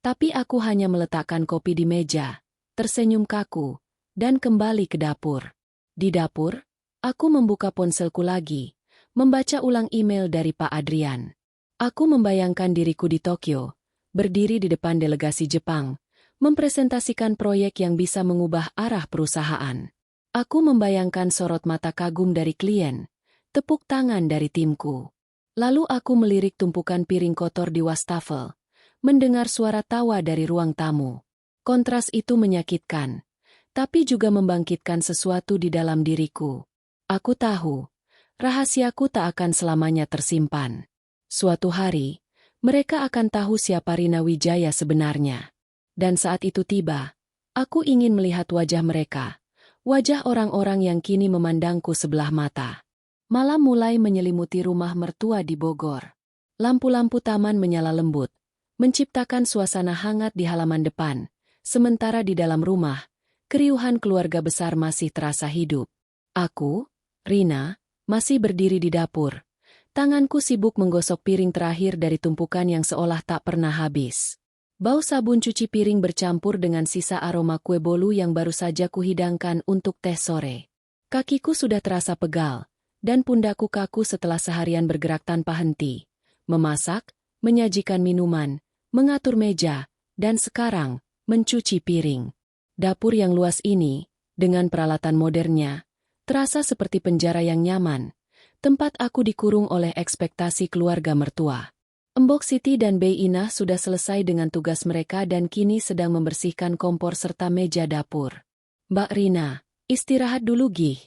Tapi aku hanya meletakkan kopi di meja, tersenyum kaku, dan kembali ke dapur. Di dapur, aku membuka ponselku lagi, membaca ulang email dari Pak Adrian. Aku membayangkan diriku di Tokyo, berdiri di depan delegasi Jepang, mempresentasikan proyek yang bisa mengubah arah perusahaan. Aku membayangkan sorot mata kagum dari klien, tepuk tangan dari timku. Lalu aku melirik tumpukan piring kotor di wastafel, mendengar suara tawa dari ruang tamu. Kontras itu menyakitkan, tapi juga membangkitkan sesuatu di dalam diriku. Aku tahu, rahasiaku tak akan selamanya tersimpan. Suatu hari, mereka akan tahu siapa Rina Wijaya sebenarnya. Dan saat itu tiba, aku ingin melihat wajah mereka, wajah orang-orang yang kini memandangku sebelah mata. Malam mulai menyelimuti rumah mertua di Bogor. Lampu-lampu taman menyala lembut, menciptakan suasana hangat di halaman depan, sementara di dalam rumah, keriuhan keluarga besar masih terasa hidup. Aku, Rina, masih berdiri di dapur. Tanganku sibuk menggosok piring terakhir dari tumpukan yang seolah tak pernah habis. Bau sabun cuci piring bercampur dengan sisa aroma kue bolu yang baru saja kuhidangkan untuk teh sore. Kakiku sudah terasa pegal, dan pundakku kaku setelah seharian bergerak tanpa henti. Memasak, menyajikan minuman, mengatur meja, dan sekarang, mencuci piring. Dapur yang luas ini, dengan peralatan modernnya, terasa seperti penjara yang nyaman, tempat aku dikurung oleh ekspektasi keluarga mertua. Mbok Siti dan Bei Inah sudah selesai dengan tugas mereka dan kini sedang membersihkan kompor serta meja dapur. "Mbak Rina, istirahat dulu gih,"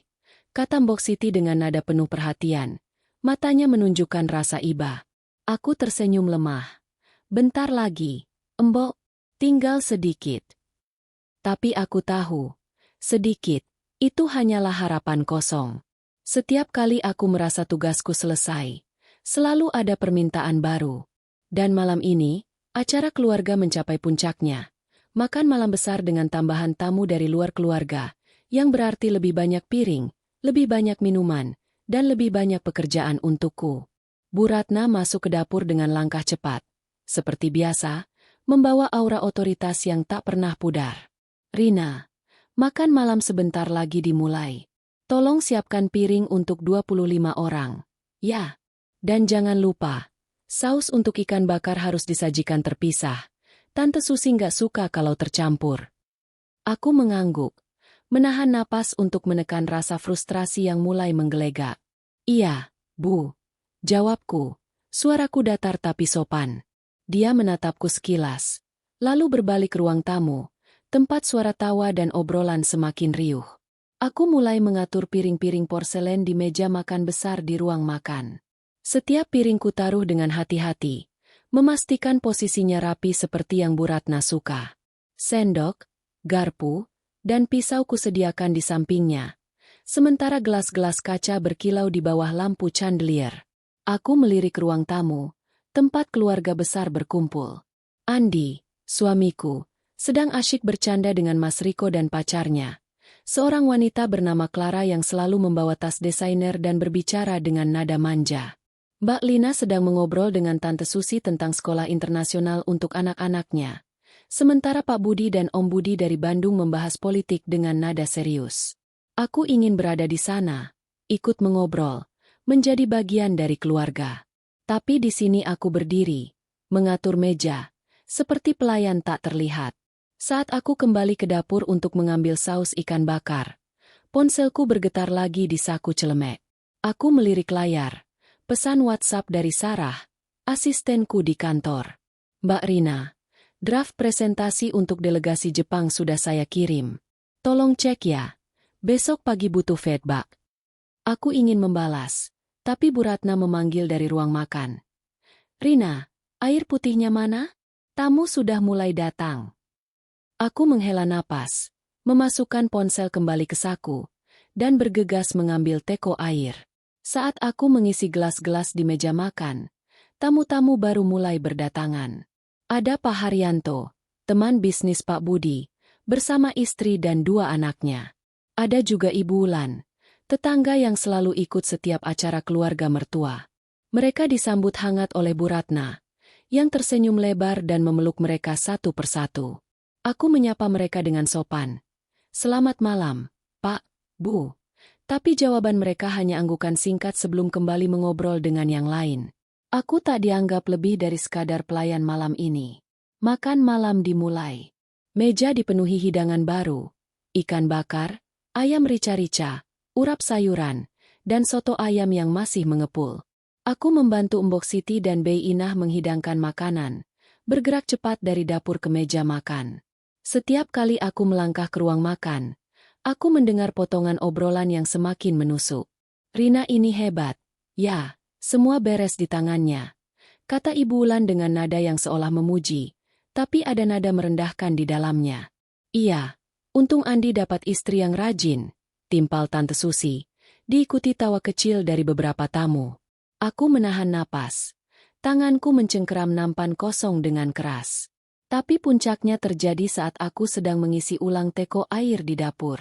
kata Mbok Siti dengan nada penuh perhatian. Matanya menunjukkan rasa iba. Aku tersenyum lemah. "Bentar lagi, Mbok, tinggal sedikit." Tapi aku tahu, sedikit, itu hanyalah harapan kosong. Setiap kali aku merasa tugasku selesai, selalu ada permintaan baru. Dan malam ini, acara keluarga mencapai puncaknya. Makan malam besar dengan tambahan tamu dari luar keluarga, yang berarti lebih banyak piring, lebih banyak minuman, dan lebih banyak pekerjaan untukku. Bu Ratna masuk ke dapur dengan langkah cepat. Seperti biasa, membawa aura otoritas yang tak pernah pudar. "Rina, makan malam sebentar lagi dimulai. Tolong siapkan piring untuk 25 orang. Ya, dan jangan lupa, saus untuk ikan bakar harus disajikan terpisah. Tante Susi nggak suka kalau tercampur." Aku mengangguk, menahan napas untuk menekan rasa frustrasi yang mulai menggelegak. "Iya, Bu," jawabku, suaraku datar tapi sopan. Dia menatapku sekilas, lalu berbalik ke ruang tamu, tempat suara tawa dan obrolan semakin riuh. Aku mulai mengatur piring-piring porselen di meja makan besar di ruang makan. Setiap piring kutaruh dengan hati-hati, memastikan posisinya rapi seperti yang Bu Ratna suka. Sendok, garpu, dan pisau kusediakan di sampingnya, sementara gelas-gelas kaca berkilau di bawah lampu chandelier. Aku melirik ruang tamu, tempat keluarga besar berkumpul. Andi, suamiku, sedang asyik bercanda dengan Mas Riko dan pacarnya, seorang wanita bernama Clara yang selalu membawa tas desainer dan berbicara dengan nada manja. Mbak Lina sedang mengobrol dengan Tante Susi tentang sekolah internasional untuk anak-anaknya, sementara Pak Budi dan Om Budi dari Bandung membahas politik dengan nada serius. Aku ingin berada di sana, ikut mengobrol, menjadi bagian dari keluarga. Tapi di sini aku berdiri, mengatur meja, seperti pelayan tak terlihat. Saat aku kembali ke dapur untuk mengambil saus ikan bakar, ponselku bergetar lagi di saku celemek. Aku melirik layar, pesan WhatsApp dari Sarah, asistenku di kantor. "Mbak Rina, draft presentasi untuk delegasi Jepang sudah saya kirim. Tolong cek ya, besok pagi butuh feedback." Aku ingin membalas, tapi Bu Ratna memanggil dari ruang makan. "Rina, air putihnya mana? Tamu sudah mulai datang." Aku menghela napas, memasukkan ponsel kembali ke saku, dan bergegas mengambil teko air. Saat aku mengisi gelas-gelas di meja makan, tamu-tamu baru mulai berdatangan. Ada Pak Haryanto, teman bisnis Pak Budi, bersama istri dan 2 anaknya. Ada juga Ibu Ulan, tetangga yang selalu ikut setiap acara keluarga mertua. Mereka disambut hangat oleh Bu Ratna, yang tersenyum lebar dan memeluk mereka satu persatu. Aku menyapa mereka dengan sopan. "Selamat malam, Pak, Bu." Tapi jawaban mereka hanya anggukan singkat sebelum kembali mengobrol dengan yang lain. Aku tak dianggap lebih dari sekadar pelayan malam ini. Makan malam dimulai. Meja dipenuhi hidangan baru, ikan bakar, ayam rica-rica, urap sayuran, dan soto ayam yang masih mengepul. Aku membantu Mbok Siti dan Bei Inah menghidangkan makanan, bergerak cepat dari dapur ke meja makan. Setiap kali aku melangkah ke ruang makan, aku mendengar potongan obrolan yang semakin menusuk. "Rina ini hebat. Ya, semua beres di tangannya," kata Ibu Ulan dengan nada yang seolah memuji, tapi ada nada merendahkan di dalamnya. "Iya, untung Andi dapat istri yang rajin," timpal Tante Susi, diikuti tawa kecil dari beberapa tamu. Aku menahan napas. Tanganku mencengkeram nampan kosong dengan keras. Tapi puncaknya terjadi saat aku sedang mengisi ulang teko air di dapur.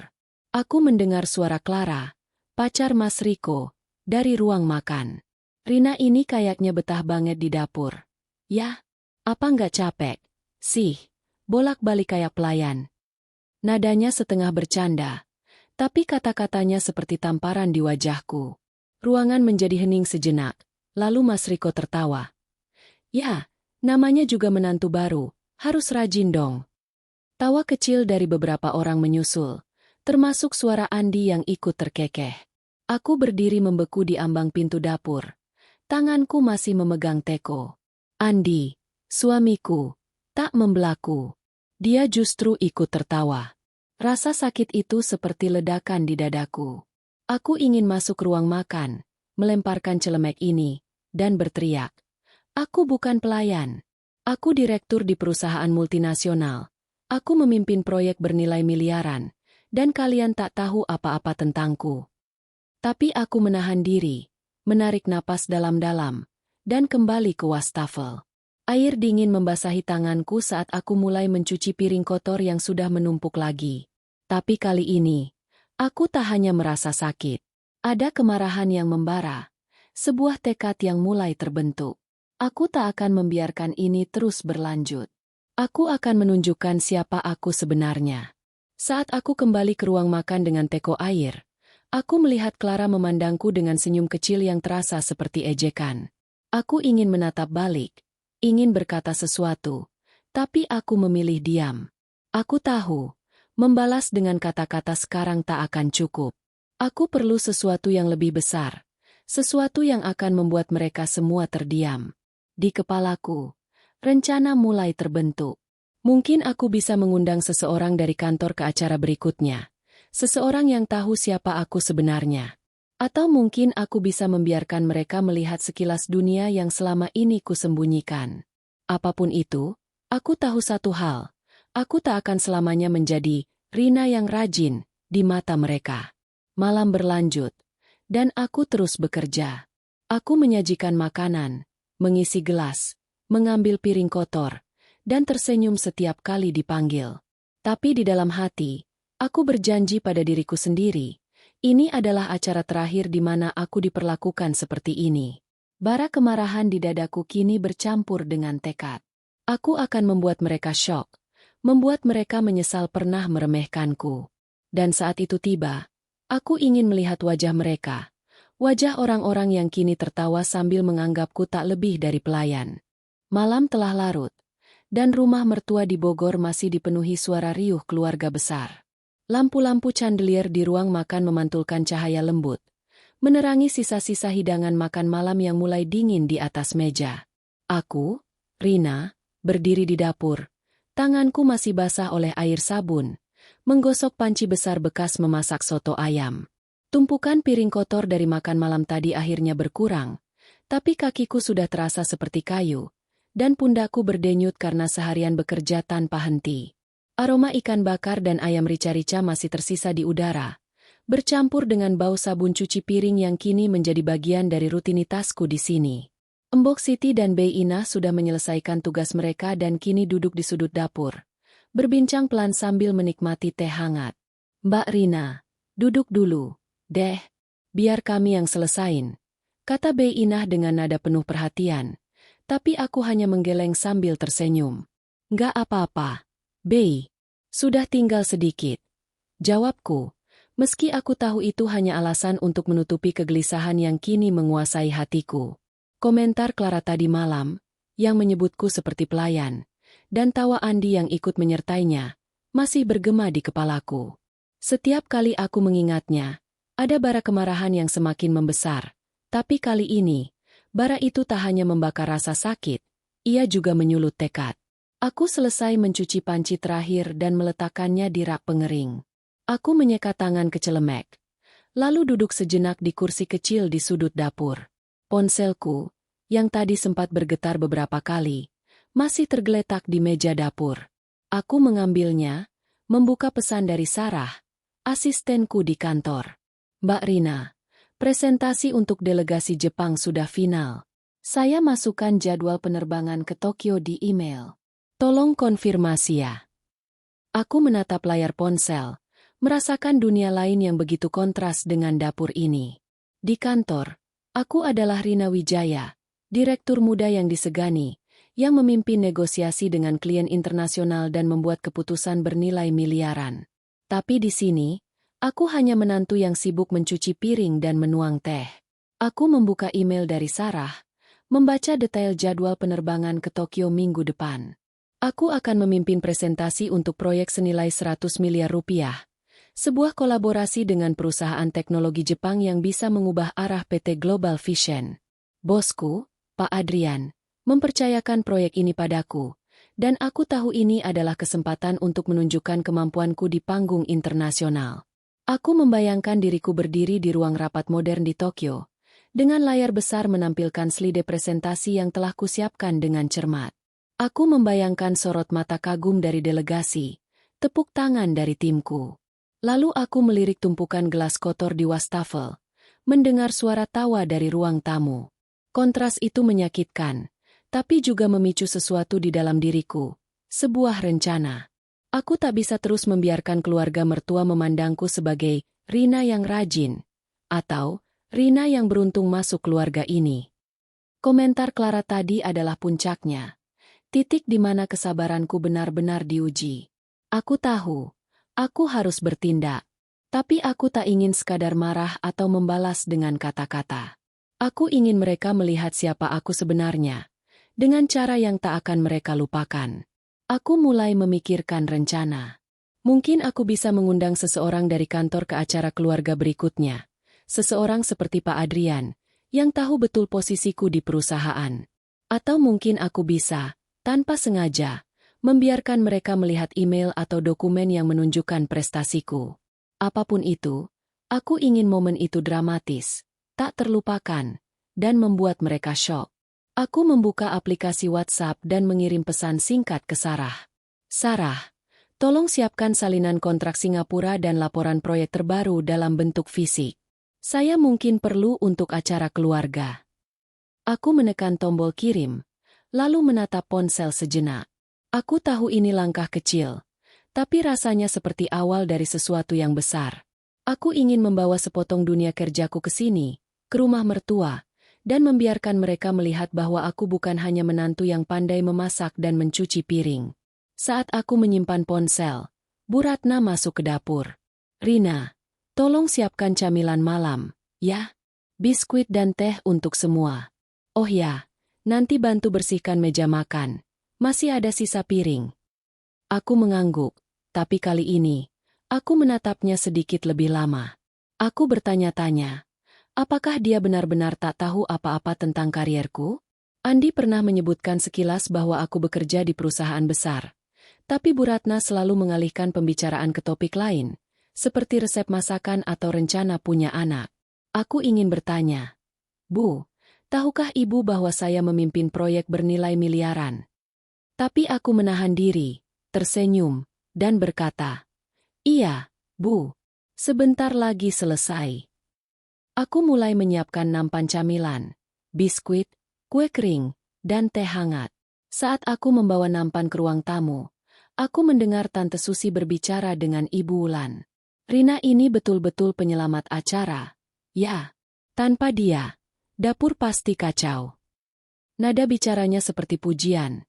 Aku mendengar suara Clara, pacar Mas Riko, dari ruang makan. "Rina ini kayaknya betah banget di dapur. Ya, apa nggak capek sih, bolak-balik kayak pelayan?" Nadanya setengah bercanda, tapi kata-katanya seperti tamparan di wajahku. Ruangan menjadi hening sejenak, lalu Mas Riko tertawa. Ya, namanya juga menantu baru, harus rajin dong. Tawa kecil dari beberapa orang menyusul, termasuk suara Andi yang ikut terkekeh. Aku berdiri membeku di ambang pintu dapur. Tanganku masih memegang teko. Andi, suamiku, tak membelaku. Dia justru ikut tertawa. Rasa sakit itu seperti ledakan di dadaku. Aku ingin masuk ruang makan, melemparkan celemek ini, dan berteriak. Aku bukan pelayan. Aku direktur di perusahaan multinasional. Aku memimpin proyek bernilai miliaran, dan kalian tak tahu apa-apa tentangku. Tapi aku menahan diri, menarik napas dalam-dalam, dan kembali ke wastafel. Air dingin membasahi tanganku saat aku mulai mencuci piring kotor yang sudah menumpuk lagi. Tapi kali ini, aku tak hanya merasa sakit. Ada kemarahan yang membara, sebuah tekad yang mulai terbentuk. Aku tak akan membiarkan ini terus berlanjut. Aku akan menunjukkan siapa aku sebenarnya. Saat aku kembali ke ruang makan dengan teko air, aku melihat Clara memandangku dengan senyum kecil yang terasa seperti ejekan. Aku ingin menatap balik, ingin berkata sesuatu, tapi aku memilih diam. Aku tahu, membalas dengan kata-kata sekarang tak akan cukup. Aku perlu sesuatu yang lebih besar, sesuatu yang akan membuat mereka semua terdiam. Di kepalaku, rencana mulai terbentuk. Mungkin aku bisa mengundang seseorang dari kantor ke acara berikutnya. Seseorang yang tahu siapa aku sebenarnya. Atau mungkin aku bisa membiarkan mereka melihat sekilas dunia yang selama ini kusembunyikan. Apapun itu, aku tahu satu hal. Aku tak akan selamanya menjadi Rina yang rajin di mata mereka. Malam berlanjut, dan aku terus bekerja. Aku menyajikan makanan, mengisi gelas, mengambil piring kotor, dan tersenyum setiap kali dipanggil. Tapi di dalam hati, aku berjanji pada diriku sendiri, ini adalah acara terakhir di mana aku diperlakukan seperti ini. Bara kemarahan di dadaku kini bercampur dengan tekad. Aku akan membuat mereka syok, membuat mereka menyesal pernah meremehkanku. Dan saat itu tiba, aku ingin melihat wajah mereka, wajah orang-orang yang kini tertawa sambil menganggapku tak lebih dari pelayan. Malam telah larut, dan rumah mertua di Bogor masih dipenuhi suara riuh keluarga besar. Lampu-lampu chandelier di ruang makan memantulkan cahaya lembut, menerangi sisa-sisa hidangan makan malam yang mulai dingin di atas meja. Aku, Rina, berdiri di dapur, tanganku masih basah oleh air sabun, menggosok panci besar bekas memasak soto ayam. Tumpukan piring kotor dari makan malam tadi akhirnya berkurang, tapi kakiku sudah terasa seperti kayu, dan pundakku berdenyut karena seharian bekerja tanpa henti. Aroma ikan bakar dan ayam rica-rica masih tersisa di udara, bercampur dengan bau sabun cuci piring yang kini menjadi bagian dari rutinitasku di sini. Embok Siti dan Bey Ina sudah menyelesaikan tugas mereka dan kini duduk di sudut dapur, berbincang pelan sambil menikmati teh hangat. Mbak Rina, duduk dulu, deh, biar kami yang selesain, kata Bey Ina dengan nada penuh perhatian. Tapi aku hanya menggeleng sambil tersenyum. Nggak apa-apa, Bey. Sudah tinggal sedikit. Jawabku, meski aku tahu itu hanya alasan untuk menutupi kegelisahan yang kini menguasai hatiku. Komentar Clara tadi malam, yang menyebutku seperti pelayan, dan tawa Andi yang ikut menyertainya, masih bergema di kepalaku. Setiap kali aku mengingatnya, ada bara kemarahan yang semakin membesar. Tapi kali ini, bara itu tak hanya membakar rasa sakit, ia juga menyulut tekad. Aku selesai mencuci panci terakhir dan meletakkannya di rak pengering. Aku menyeka tangan ke celemek, lalu duduk sejenak di kursi kecil di sudut dapur. Ponselku, yang tadi sempat bergetar beberapa kali, masih tergeletak di meja dapur. Aku mengambilnya, membuka pesan dari Sarah, asistenku di kantor. Mbak Rina, presentasi untuk delegasi Jepang sudah final. Saya masukkan jadwal penerbangan ke Tokyo di email. Tolong konfirmasi ya. Aku menatap layar ponsel, merasakan dunia lain yang begitu kontras dengan dapur ini. Di kantor, aku adalah Rina Wijaya, direktur muda yang disegani, yang memimpin negosiasi dengan klien internasional dan membuat keputusan bernilai miliaran. Tapi di sini, aku hanya menantu yang sibuk mencuci piring dan menuang teh. Aku membuka email dari Sarah, membaca detail jadwal penerbangan ke Tokyo minggu depan. Aku akan memimpin presentasi untuk proyek senilai 100 miliar rupiah. Sebuah kolaborasi dengan perusahaan teknologi Jepang yang bisa mengubah arah PT Global Vision. Bosku, Pak Adrian, mempercayakan proyek ini padaku, dan aku tahu ini adalah kesempatan untuk menunjukkan kemampuanku di panggung internasional. Aku membayangkan diriku berdiri di ruang rapat modern di Tokyo, dengan layar besar menampilkan slide presentasi yang telah kusiapkan dengan cermat. Aku membayangkan sorot mata kagum dari delegasi, tepuk tangan dari timku. Lalu aku melirik tumpukan gelas kotor di wastafel, mendengar suara tawa dari ruang tamu. Kontras itu menyakitkan, tapi juga memicu sesuatu di dalam diriku, sebuah rencana. Aku tak bisa terus membiarkan keluarga mertua memandangku sebagai Rina yang rajin, atau Rina yang beruntung masuk keluarga ini. Komentar Clara tadi adalah puncaknya. Titik di mana kesabaranku benar-benar diuji. Aku tahu, aku harus bertindak. Tapi aku tak ingin sekadar marah atau membalas dengan kata-kata. Aku ingin mereka melihat siapa aku sebenarnya, dengan cara yang tak akan mereka lupakan. Aku mulai memikirkan rencana. Mungkin aku bisa mengundang seseorang dari kantor ke acara keluarga berikutnya. Seseorang seperti Pak Adrian, yang tahu betul posisiku di perusahaan. Atau mungkin aku bisa, tanpa sengaja, membiarkan mereka melihat email atau dokumen yang menunjukkan prestasiku. Apapun itu, aku ingin momen itu dramatis, tak terlupakan, dan membuat mereka syok. Aku membuka aplikasi WhatsApp dan mengirim pesan singkat ke Sarah. Sarah, tolong siapkan salinan kontrak Singapura dan laporan proyek terbaru dalam bentuk fisik. Saya mungkin perlu untuk acara keluarga. Aku menekan tombol kirim, lalu menatap ponsel sejenak. Aku tahu ini langkah kecil, tapi rasanya seperti awal dari sesuatu yang besar. Aku ingin membawa sepotong dunia kerjaku ke sini, ke rumah mertua, dan membiarkan mereka melihat bahwa aku bukan hanya menantu yang pandai memasak dan mencuci piring. Saat aku menyimpan ponsel, Bu Ratna masuk ke dapur. Rina, tolong siapkan camilan malam, ya? Biskuit dan teh untuk semua. Oh ya, nanti bantu bersihkan meja makan. Masih ada sisa piring. Aku mengangguk, tapi kali ini, aku menatapnya sedikit lebih lama. Aku bertanya-tanya, apakah dia benar-benar tak tahu apa-apa tentang karierku? Andi pernah menyebutkan sekilas bahwa aku bekerja di perusahaan besar. Tapi Bu Ratna selalu mengalihkan pembicaraan ke topik lain, seperti resep masakan atau rencana punya anak. Aku ingin bertanya, Bu, tahukah Ibu bahwa saya memimpin proyek bernilai miliaran? Tapi aku menahan diri, tersenyum, dan berkata, iya, Bu, sebentar lagi selesai. Aku mulai menyiapkan nampan camilan, biskuit, kue kering, dan teh hangat. Saat aku membawa nampan ke ruang tamu, aku mendengar Tante Susi berbicara dengan Ibu Wulan. Rina ini betul-betul penyelamat acara. Ya, tanpa dia, dapur pasti kacau. Nada bicaranya seperti pujian.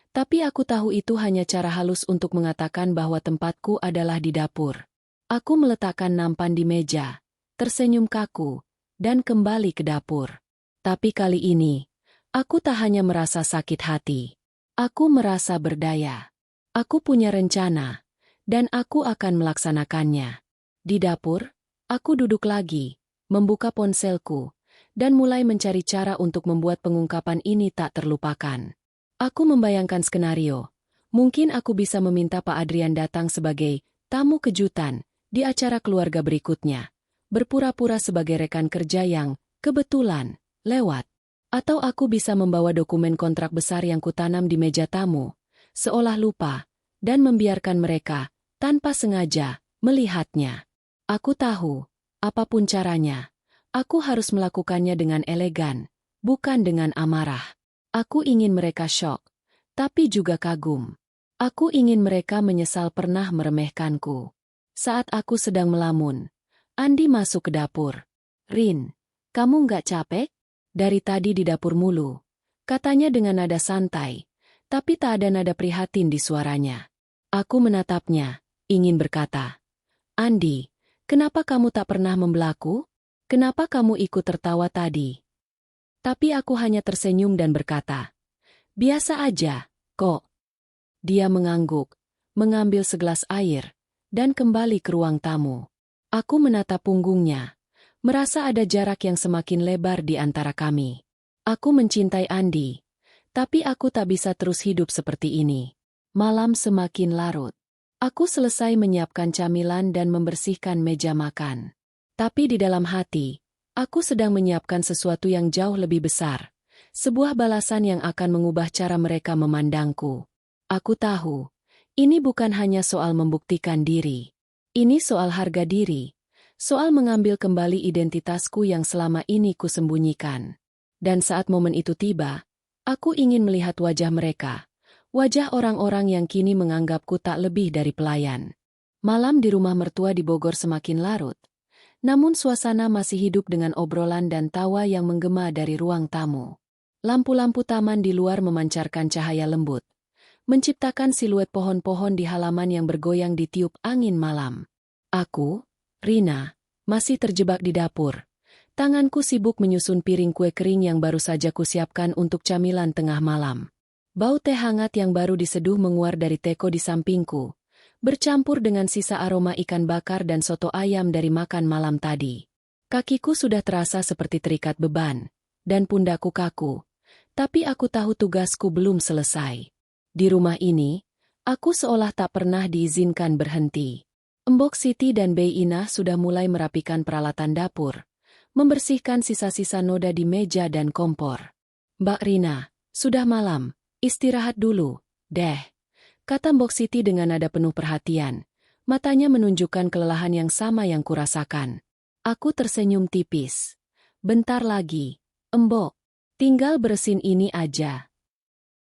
Tapi aku tahu itu hanya cara halus untuk mengatakan bahwa tempatku adalah di dapur. Aku meletakkan nampan di meja, tersenyum kaku, dan kembali ke dapur. Tapi kali ini, aku tak hanya merasa sakit hati. Aku merasa berdaya. Aku punya rencana, dan aku akan melaksanakannya. Di dapur, aku duduk lagi, membuka ponselku, dan mulai mencari cara untuk membuat pengungkapan ini tak terlupakan. Aku membayangkan skenario. Mungkin aku bisa meminta Pak Adrian datang sebagai tamu kejutan di acara keluarga berikutnya. Berpura-pura sebagai rekan kerja yang kebetulan lewat. Atau aku bisa membawa dokumen kontrak besar yang kutanam di meja tamu, seolah lupa, dan membiarkan mereka, tanpa sengaja, melihatnya. Aku tahu, apapun caranya, aku harus melakukannya dengan elegan, bukan dengan amarah. Aku ingin mereka syok, tapi juga kagum. Aku ingin mereka menyesal pernah meremehkanku. Saat aku sedang melamun, Andi masuk ke dapur. Rin, kamu nggak capek? Dari tadi di dapur mulu. Katanya dengan nada santai, tapi tak ada nada prihatin di suaranya. Aku menatapnya, ingin berkata, Andi, kenapa kamu tak pernah membelaku? Kenapa kamu ikut tertawa tadi? Tapi aku hanya tersenyum dan berkata, biasa aja, kok. Dia mengangguk, mengambil segelas air, dan kembali ke ruang tamu. Aku menatap punggungnya, merasa ada jarak yang semakin lebar di antara kami. Aku mencintai Andi, tapi aku tak bisa terus hidup seperti ini. Malam semakin larut. Aku selesai menyiapkan camilan dan membersihkan meja makan. Tapi di dalam hati, aku sedang menyiapkan sesuatu yang jauh lebih besar. Sebuah balasan yang akan mengubah cara mereka memandangku. Aku tahu, ini bukan hanya soal membuktikan diri. Ini soal harga diri. Soal mengambil kembali identitasku yang selama ini kusembunyikan. Dan saat momen itu tiba, aku ingin melihat wajah mereka. Wajah orang-orang yang kini menganggapku tak lebih dari pelayan. Malam di rumah mertua di Bogor semakin larut. Namun suasana masih hidup dengan obrolan dan tawa yang menggema dari ruang tamu. Lampu-lampu taman di luar memancarkan cahaya lembut, menciptakan siluet pohon-pohon di halaman yang bergoyang ditiup angin malam. Aku, Rina, masih terjebak di dapur. Tanganku sibuk menyusun piring kue kering yang baru saja kusiapkan untuk camilan tengah malam. Bau teh hangat yang baru diseduh menguar dari teko di sampingku, bercampur dengan sisa aroma ikan bakar dan soto ayam dari makan malam tadi. Kakiku sudah terasa seperti terikat beban, dan pundakku kaku. Tapi aku tahu tugasku belum selesai. Di rumah ini, aku seolah tak pernah diizinkan berhenti. Embok Siti dan Bey Inah sudah mulai merapikan peralatan dapur, membersihkan sisa-sisa noda di meja dan kompor. Mbak Rina, sudah malam, istirahat dulu, deh, kata Mbok Siti dengan nada penuh perhatian. Matanya menunjukkan kelelahan yang sama yang kurasakan. Aku tersenyum tipis. Bentar lagi, Mbok, tinggal beresin ini aja.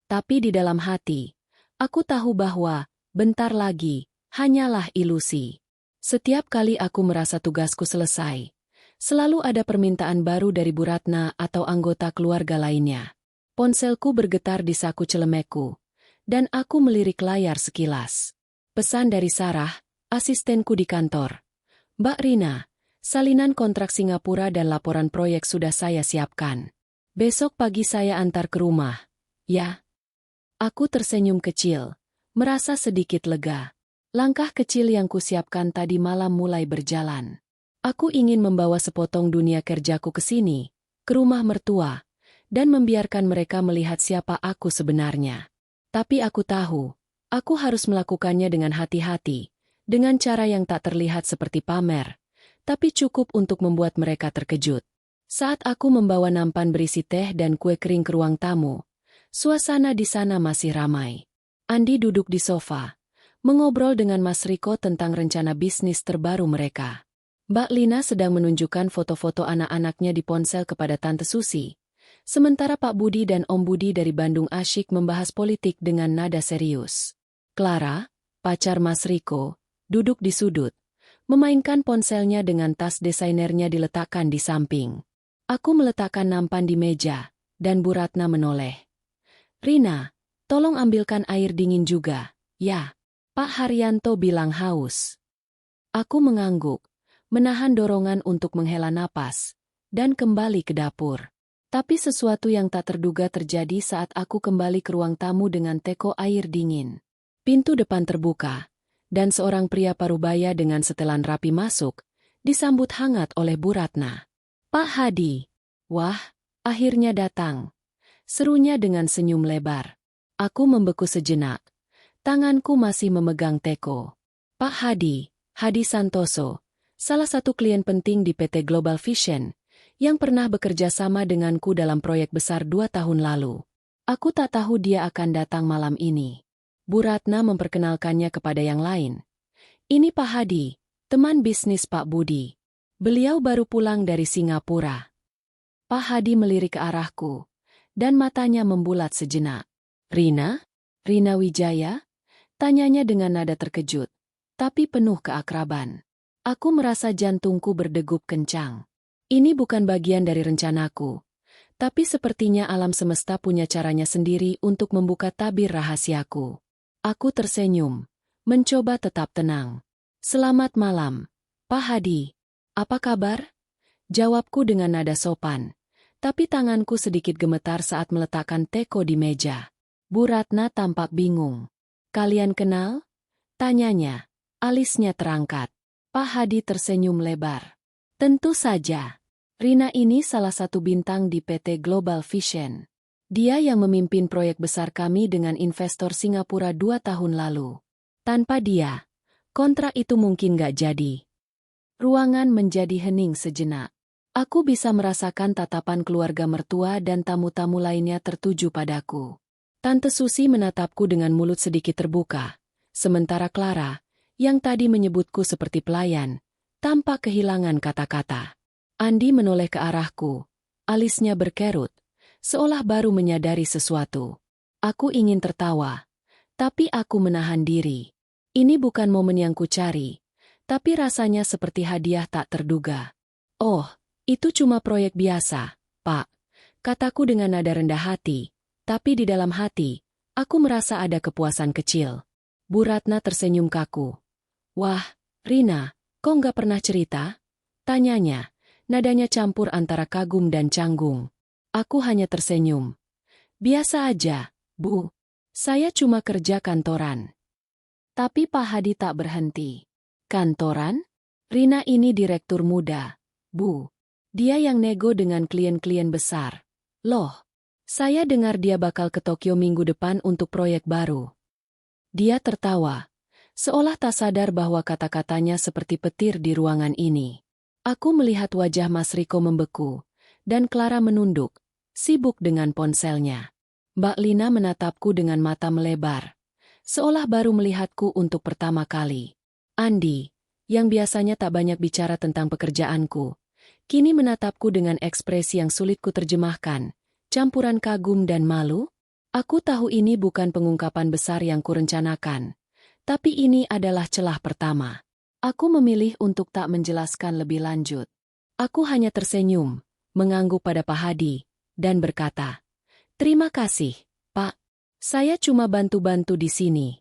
Tapi di dalam hati, aku tahu bahwa, bentar lagi, hanyalah ilusi. Setiap kali aku merasa tugasku selesai, selalu ada permintaan baru dari Bu Ratna atau anggota keluarga lainnya. Ponselku bergetar di saku celemekku, dan aku melirik layar sekilas. Pesan dari Sarah, asistenku di kantor. Mbak Rina, salinan kontrak Singapura dan laporan proyek sudah saya siapkan. Besok pagi saya antar ke rumah, ya? Aku tersenyum kecil, merasa sedikit lega. Langkah kecil yang kusiapkan tadi malam mulai berjalan. Aku ingin membawa sepotong dunia kerjaku ke sini, ke rumah mertua, dan membiarkan mereka melihat siapa aku sebenarnya. Tapi aku tahu, aku harus melakukannya dengan hati-hati, dengan cara yang tak terlihat seperti pamer, tapi cukup untuk membuat mereka terkejut. Saat aku membawa nampan berisi teh dan kue kering ke ruang tamu, suasana di sana masih ramai. Andi duduk di sofa, mengobrol dengan Mas Riko tentang rencana bisnis terbaru mereka. Mbak Lina sedang menunjukkan foto-foto anak-anaknya di ponsel kepada Tante Susi, sementara Pak Budi dan Om Budi dari Bandung asyik membahas politik dengan nada serius. Clara, pacar Mas Riko, duduk di sudut, memainkan ponselnya dengan tas desainernya diletakkan di samping. Aku meletakkan nampan di meja, dan Bu Ratna menoleh. Rina, tolong ambilkan air dingin juga, ya. Pak Haryanto bilang haus. Aku mengangguk, menahan dorongan untuk menghela napas, dan kembali ke dapur. Tapi sesuatu yang tak terduga terjadi saat aku kembali ke ruang tamu dengan teko air dingin. Pintu depan terbuka, dan seorang pria parubaya dengan setelan rapi masuk, disambut hangat oleh Bu Ratna. Pak Hadi. Wah, akhirnya datang. Serunya dengan senyum lebar. Aku membeku sejenak. Tanganku masih memegang teko. Pak Hadi, Hadi Santoso, salah satu klien penting di PT Global Vision, yang pernah bekerja sama denganku dalam proyek besar 2 tahun lalu. Aku tak tahu dia akan datang malam ini. Bu Ratna memperkenalkannya kepada yang lain. Ini Pak Hadi, teman bisnis Pak Budi. Beliau baru pulang dari Singapura. Pak Hadi melirik ke arahku, dan matanya membulat sejenak. Rina? Rina Wijaya? Tanyanya dengan nada terkejut, tapi penuh keakraban. Aku merasa jantungku berdegup kencang. Ini bukan bagian dari rencanaku, tapi sepertinya alam semesta punya caranya sendiri untuk membuka tabir rahasiaku. Aku tersenyum, mencoba tetap tenang. Selamat malam, Pak Hadi. Apa kabar? Jawabku dengan nada sopan. Tapi tanganku sedikit gemetar saat meletakkan teko di meja. Bu Ratna tampak bingung. Kalian kenal? Tanyanya. Alisnya terangkat. Pak Hadi tersenyum lebar. Tentu saja. Rina ini salah satu bintang di PT Global Vision. Dia yang memimpin proyek besar kami dengan investor Singapura 2 tahun lalu. Tanpa dia, kontrak itu mungkin gak jadi. Ruangan menjadi hening sejenak. Aku bisa merasakan tatapan keluarga mertua dan tamu-tamu lainnya tertuju padaku. Tante Susi menatapku dengan mulut sedikit terbuka, sementara Clara, yang tadi menyebutku seperti pelayan, tampak kehilangan kata-kata. Andi menoleh ke arahku, alisnya berkerut, seolah baru menyadari sesuatu. Aku ingin tertawa, tapi aku menahan diri. Ini bukan momen yang kucari, tapi rasanya seperti hadiah tak terduga. Oh, itu cuma proyek biasa, Pak, kataku dengan nada rendah hati, tapi di dalam hati, aku merasa ada kepuasan kecil. Bu Ratna tersenyum kaku. Wah, Rina, kok nggak pernah cerita? Tanyanya, nadanya campur antara kagum dan canggung. Aku hanya tersenyum. Biasa aja, Bu. Saya cuma kerja kantoran. Tapi Pak Hadi tak berhenti. Kantoran? Rina ini direktur muda, Bu. Dia yang nego dengan klien-klien besar. Loh, saya dengar dia bakal ke Tokyo minggu depan untuk proyek baru. Dia tertawa, seolah tak sadar bahwa kata-katanya seperti petir di ruangan ini. Aku melihat wajah Mas Riko membeku, dan Clara menunduk, sibuk dengan ponselnya. Mbak Lina menatapku dengan mata melebar, seolah baru melihatku untuk pertama kali. Andi, yang biasanya tak banyak bicara tentang pekerjaanku, kini menatapku dengan ekspresi yang sulit kuterjemahkan, campuran kagum dan malu. Aku tahu ini bukan pengungkapan besar yang kurencanakan, tapi ini adalah celah pertama. Aku memilih untuk tak menjelaskan lebih lanjut. Aku hanya tersenyum, mengangguk pada Pak Hadi, dan berkata, "Terima kasih, Pak. Saya cuma bantu-bantu di sini."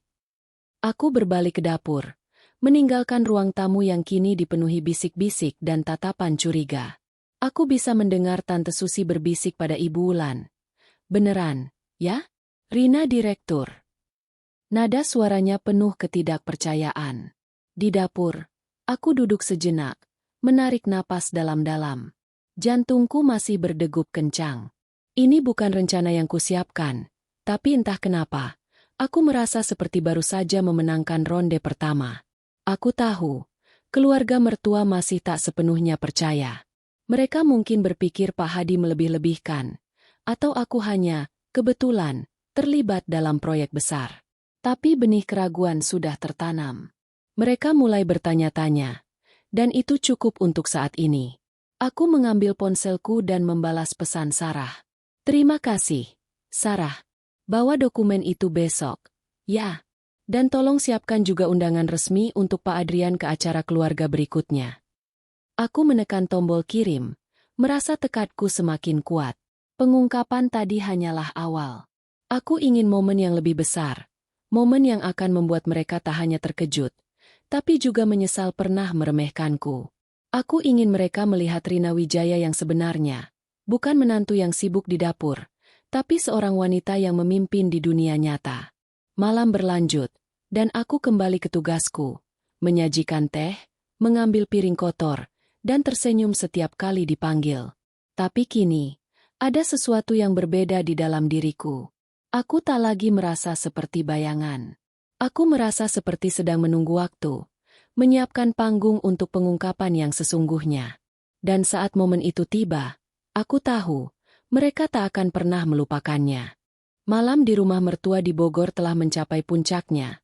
Aku berbalik ke dapur, meninggalkan ruang tamu yang kini dipenuhi bisik-bisik dan tatapan curiga. Aku bisa mendengar Tante Susi berbisik pada Ibu Wulan. "Beneran, ya? Rina direktur?" Nada suaranya penuh ketidakpercayaan. Di dapur, aku duduk sejenak, menarik napas dalam-dalam. Jantungku masih berdegup kencang. Ini bukan rencana yang kusiapkan, tapi entah kenapa, aku merasa seperti baru saja memenangkan ronde pertama. Aku tahu, keluarga mertua masih tak sepenuhnya percaya. Mereka mungkin berpikir Pak Hadi melebih-lebihkan, atau aku hanya, kebetulan, terlibat dalam proyek besar. Tapi benih keraguan sudah tertanam. Mereka mulai bertanya-tanya, dan itu cukup untuk saat ini. Aku mengambil ponselku dan membalas pesan Sarah. "Terima kasih, Sarah. Bawa dokumen itu besok." "Ya. Dan tolong siapkan juga undangan resmi untuk Pak Adrian ke acara keluarga berikutnya." Aku menekan tombol kirim, merasa tekadku semakin kuat. Pengungkapan tadi hanyalah awal. Aku ingin momen yang lebih besar, momen yang akan membuat mereka tak hanya terkejut, tapi juga menyesal pernah meremehkanku. Aku ingin mereka melihat Rina Wijaya yang sebenarnya, bukan menantu yang sibuk di dapur, tapi seorang wanita yang memimpin di dunia nyata. Malam berlanjut, dan aku kembali ke tugasku, menyajikan teh, mengambil piring kotor, dan tersenyum setiap kali dipanggil. Tapi kini, ada sesuatu yang berbeda di dalam diriku. Aku tak lagi merasa seperti bayangan. Aku merasa seperti sedang menunggu waktu, menyiapkan panggung untuk pengungkapan yang sesungguhnya. Dan saat momen itu tiba, aku tahu, mereka tak akan pernah melupakannya. Malam di rumah mertua di Bogor telah mencapai puncaknya.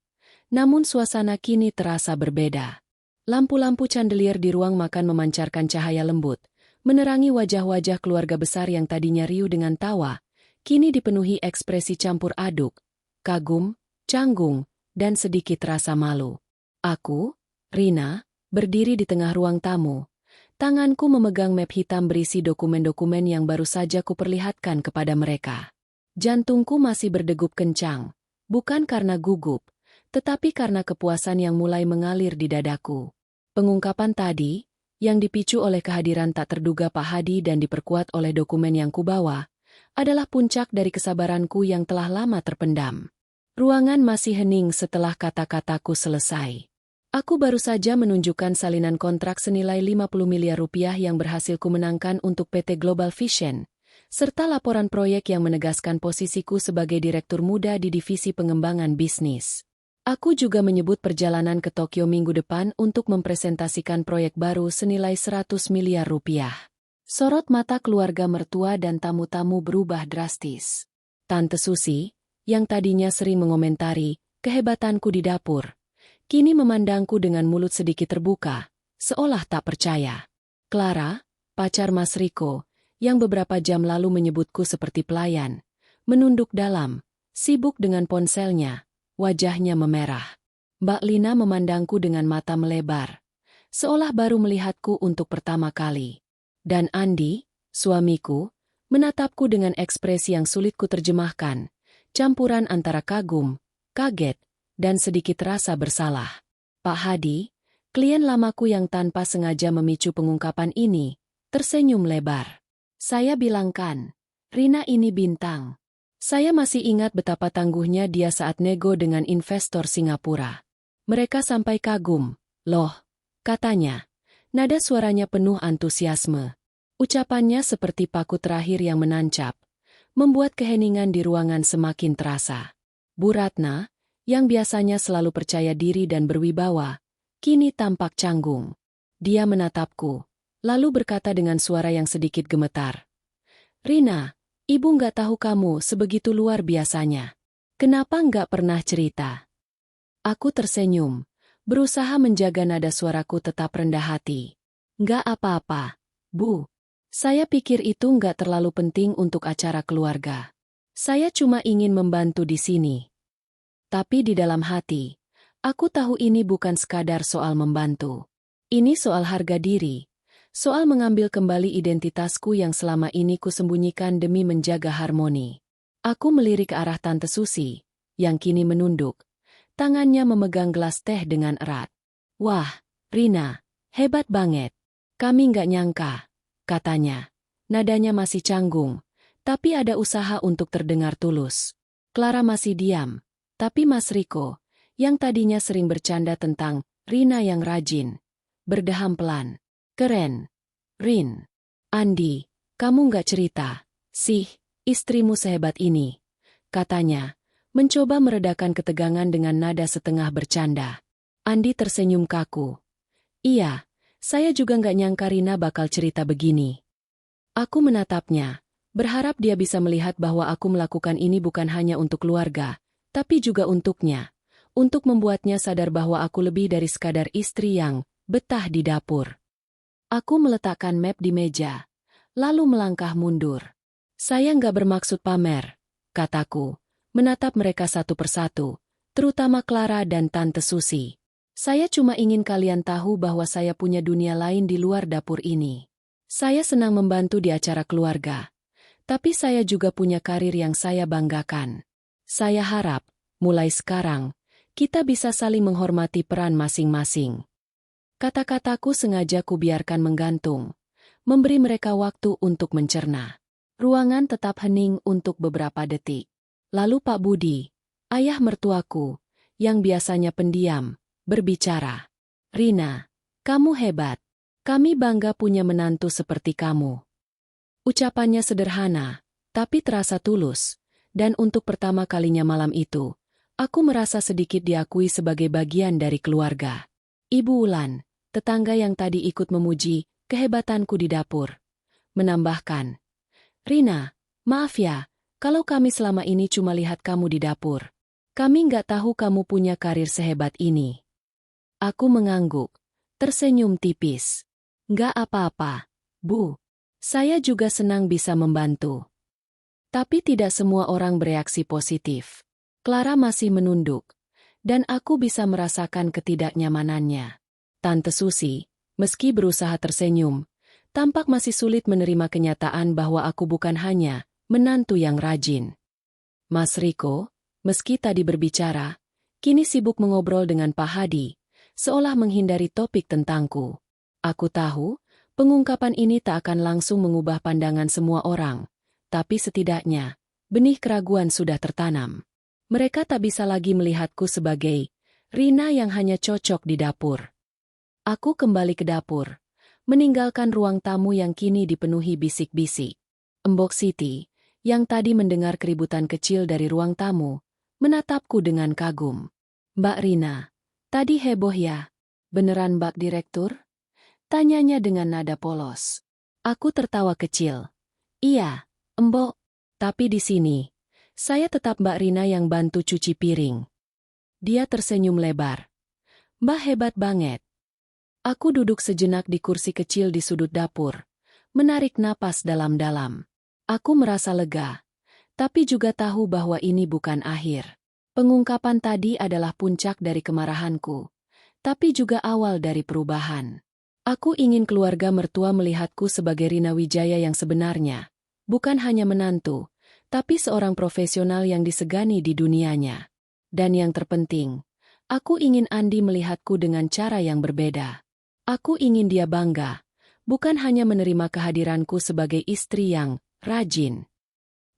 Namun suasana kini terasa berbeda. Lampu-lampu chandelier di ruang makan memancarkan cahaya lembut, menerangi wajah-wajah keluarga besar yang tadinya riuh dengan tawa, kini dipenuhi ekspresi campur aduk, kagum, canggung, dan sedikit rasa malu. Aku, Rina, berdiri di tengah ruang tamu. Tanganku memegang map hitam berisi dokumen-dokumen yang baru saja kuperlihatkan kepada mereka. Jantungku masih berdegup kencang, bukan karena gugup, tetapi karena kepuasan yang mulai mengalir di dadaku. Pengungkapan tadi, yang dipicu oleh kehadiran tak terduga Pak Hadi dan diperkuat oleh dokumen yang kubawa, adalah puncak dari kesabaranku yang telah lama terpendam. Ruangan masih hening setelah kata-kataku selesai. Aku baru saja menunjukkan salinan kontrak senilai 50 miliar rupiah yang berhasil kumenangkan untuk PT Global Vision, serta laporan proyek yang menegaskan posisiku sebagai direktur muda di divisi pengembangan bisnis. Aku juga menyebut perjalanan ke Tokyo minggu depan untuk mempresentasikan proyek baru senilai 100 miliar rupiah. Sorot mata keluarga mertua dan tamu-tamu berubah drastis. Tante Susi, yang tadinya sering mengomentari kehebatanku di dapur, kini memandangku dengan mulut sedikit terbuka, seolah tak percaya. Clara, pacar Mas Riko, yang beberapa jam lalu menyebutku seperti pelayan, menunduk dalam, sibuk dengan ponselnya, wajahnya memerah. Mbak Lina memandangku dengan mata melebar, seolah baru melihatku untuk pertama kali. Dan Andi, suamiku, menatapku dengan ekspresi yang sulit kuterjemahkan, campuran antara kagum, kaget, dan sedikit rasa bersalah. Pak Hadi, klien lamaku yang tanpa sengaja memicu pengungkapan ini, tersenyum lebar. Saya bilangkan, Rina ini bintang. Saya masih ingat betapa tangguhnya dia saat nego dengan investor Singapura. Mereka sampai kagum, loh, katanya. Nada suaranya penuh antusiasme. Ucapannya seperti paku terakhir yang menancap, membuat keheningan di ruangan semakin terasa. Bu Ratna, yang biasanya selalu percaya diri dan berwibawa, kini tampak canggung. Dia menatapku, lalu berkata dengan suara yang sedikit gemetar. Rina, ibu nggak tahu kamu sebegitu luar biasanya. Kenapa nggak pernah cerita? Aku tersenyum, berusaha menjaga nada suaraku tetap rendah hati. Nggak apa-apa, Bu. Saya pikir itu nggak terlalu penting untuk acara keluarga. Saya cuma ingin membantu di sini. Tapi di dalam hati, aku tahu ini bukan sekadar soal membantu. Ini soal harga diri, soal mengambil kembali identitasku yang selama ini kusembunyikan demi menjaga harmoni. Aku melirik ke arah Tante Susi, yang kini menunduk, tangannya memegang gelas teh dengan erat. Wah, Rina, hebat banget. Kami nggak nyangka, katanya. Nadanya masih canggung, tapi ada usaha untuk terdengar tulus. Clara masih diam. Tapi Mas Riko, yang tadinya sering bercanda tentang Rina yang rajin, berdeham pelan. Keren. Rin. Andi, kamu nggak cerita, sih, istrimu sehebat ini, katanya, mencoba meredakan ketegangan dengan nada setengah bercanda. Andi tersenyum kaku. Iya, saya juga nggak nyangka Rina bakal cerita begini. Aku menatapnya, berharap dia bisa melihat bahwa aku melakukan ini bukan hanya untuk keluarga, tapi juga untuknya, untuk membuatnya sadar bahwa aku lebih dari sekadar istri yang betah di dapur. Aku meletakkan map di meja, lalu melangkah mundur. Saya nggak bermaksud pamer, kataku, menatap mereka satu persatu, terutama Clara dan Tante Susi. Saya cuma ingin kalian tahu bahwa saya punya dunia lain di luar dapur ini. Saya senang membantu di acara keluarga, tapi saya juga punya karir yang saya banggakan. Saya harap, mulai sekarang, kita bisa saling menghormati peran masing-masing. Kata-kataku sengaja kubiarkan menggantung, memberi mereka waktu untuk mencerna. Ruangan tetap hening untuk beberapa detik. Lalu Pak Budi, ayah mertuaku, yang biasanya pendiam, berbicara. Rina, kamu hebat. Kami bangga punya menantu seperti kamu. Ucapannya sederhana, tapi terasa tulus. Dan untuk pertama kalinya malam itu, aku merasa sedikit diakui sebagai bagian dari keluarga. Ibu Wulan, tetangga yang tadi ikut memuji kehebatanku di dapur, menambahkan, Rina, maaf ya, kalau kami selama ini cuma lihat kamu di dapur. Kami nggak tahu kamu punya karir sehebat ini. Aku mengangguk, tersenyum tipis. Nggak apa-apa, Bu. Saya juga senang bisa membantu. Tapi tidak semua orang bereaksi positif. Clara masih menunduk, dan aku bisa merasakan ketidaknyamanannya. Tante Susi, meski berusaha tersenyum, tampak masih sulit menerima kenyataan bahwa aku bukan hanya menantu yang rajin. Mas Riko, meski tadi berbicara, kini sibuk mengobrol dengan Pak Hadi, seolah menghindari topik tentangku. Aku tahu, pengungkapan ini tak akan langsung mengubah pandangan semua orang, tapi setidaknya, benih keraguan sudah tertanam. Mereka tak bisa lagi melihatku sebagai Rina yang hanya cocok di dapur. Aku kembali ke dapur, meninggalkan ruang tamu yang kini dipenuhi bisik-bisik. Embok Siti, yang tadi mendengar keributan kecil dari ruang tamu, menatapku dengan kagum. Mbak Rina, tadi heboh ya? Beneran Mbak Direktur? Tanyanya dengan nada polos. Aku tertawa kecil. Iya, Embok. Tapi di sini, saya tetap Mbak Rina yang bantu cuci piring. Dia tersenyum lebar. Mbak hebat banget. Aku duduk sejenak di kursi kecil di sudut dapur, menarik napas dalam-dalam. Aku merasa lega, tapi juga tahu bahwa ini bukan akhir. Pengungkapan tadi adalah puncak dari kemarahanku, tapi juga awal dari perubahan. Aku ingin keluarga mertua melihatku sebagai Rina Wijaya yang sebenarnya, bukan hanya menantu, tapi seorang profesional yang disegani di dunianya. Dan yang terpenting, aku ingin Andi melihatku dengan cara yang berbeda. Aku ingin dia bangga, bukan hanya menerima kehadiranku sebagai istri yang rajin.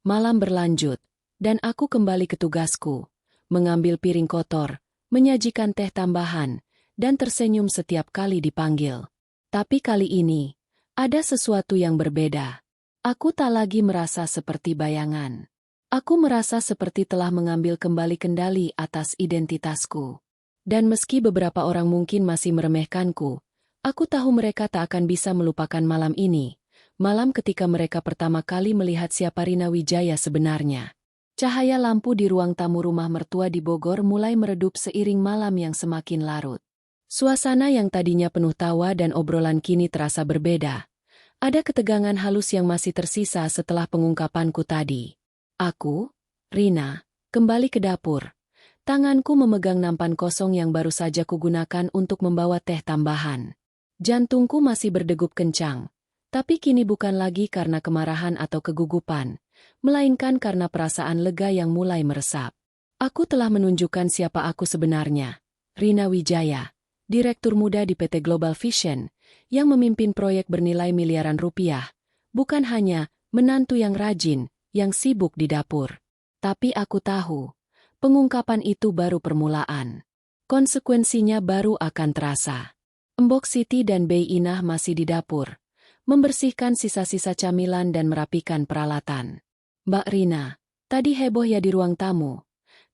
Malam berlanjut, dan aku kembali ke tugasku, mengambil piring kotor, menyajikan teh tambahan, dan tersenyum setiap kali dipanggil. Tapi kali ini, ada sesuatu yang berbeda. Aku tak lagi merasa seperti bayangan. Aku merasa seperti telah mengambil kembali kendali atas identitasku. Dan meski beberapa orang mungkin masih meremehkanku, aku tahu mereka tak akan bisa melupakan malam ini. Malam ketika mereka pertama kali melihat siapa Rina Wijaya sebenarnya. Cahaya lampu di ruang tamu rumah mertua di Bogor mulai meredup seiring malam yang semakin larut. Suasana yang tadinya penuh tawa dan obrolan kini terasa berbeda. Ada ketegangan halus yang masih tersisa setelah pengungkapanku tadi. Aku, Rina, kembali ke dapur. Tanganku memegang nampan kosong yang baru saja kugunakan untuk membawa teh tambahan. Jantungku masih berdegup kencang. Tapi kini bukan lagi karena kemarahan atau kegugupan, melainkan karena perasaan lega yang mulai meresap. Aku telah menunjukkan siapa aku sebenarnya. Rina Wijaya, direktur muda di PT Global Vision, yang memimpin proyek bernilai miliaran rupiah, bukan hanya menantu yang rajin, yang sibuk di dapur. Tapi aku tahu, pengungkapan itu baru permulaan. Konsekuensinya baru akan terasa. Embok Siti dan Bey Inah masih di dapur, membersihkan sisa-sisa camilan dan merapikan peralatan. Mbak Rina, tadi heboh ya di ruang tamu,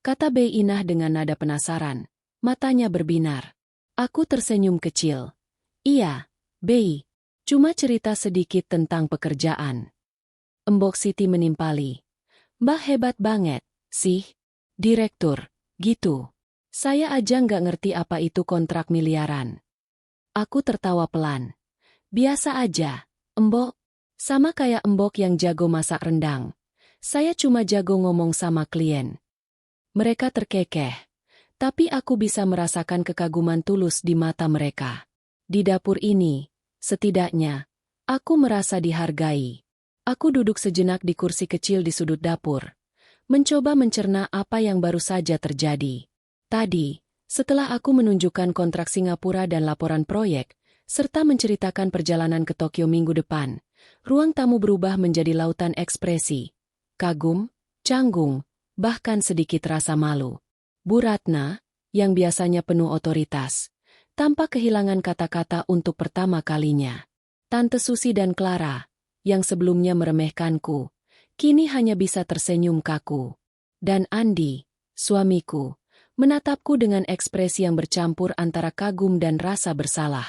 kata Bey Inah dengan nada penasaran, matanya berbinar. Aku tersenyum kecil. Iya, Bey, cuma cerita sedikit tentang pekerjaan. Embok Siti menimpali. Mbak hebat banget, sih, direktur, gitu. Saya aja nggak ngerti apa itu kontrak miliaran. Aku tertawa pelan. Biasa aja, Embok. Sama kayak Embok yang jago masak rendang. Saya cuma jago ngomong sama klien. Mereka terkekeh. Tapi aku bisa merasakan kekaguman tulus di mata mereka. Di dapur ini, setidaknya, aku merasa dihargai. Aku duduk sejenak di kursi kecil di sudut dapur, mencoba mencerna apa yang baru saja terjadi. Tadi, setelah aku menunjukkan kontrak Singapura dan laporan proyek, serta menceritakan perjalanan ke Tokyo minggu depan, ruang tamu berubah menjadi lautan ekspresi. Kagum, canggung, bahkan sedikit rasa malu. Bu Ratna, yang biasanya penuh otoritas, tampak kehilangan kata-kata untuk pertama kalinya. Tante Susi dan Clara, yang sebelumnya meremehkanku, kini hanya bisa tersenyum kaku. Dan Andi, suamiku, menatapku dengan ekspresi yang bercampur antara kagum dan rasa bersalah.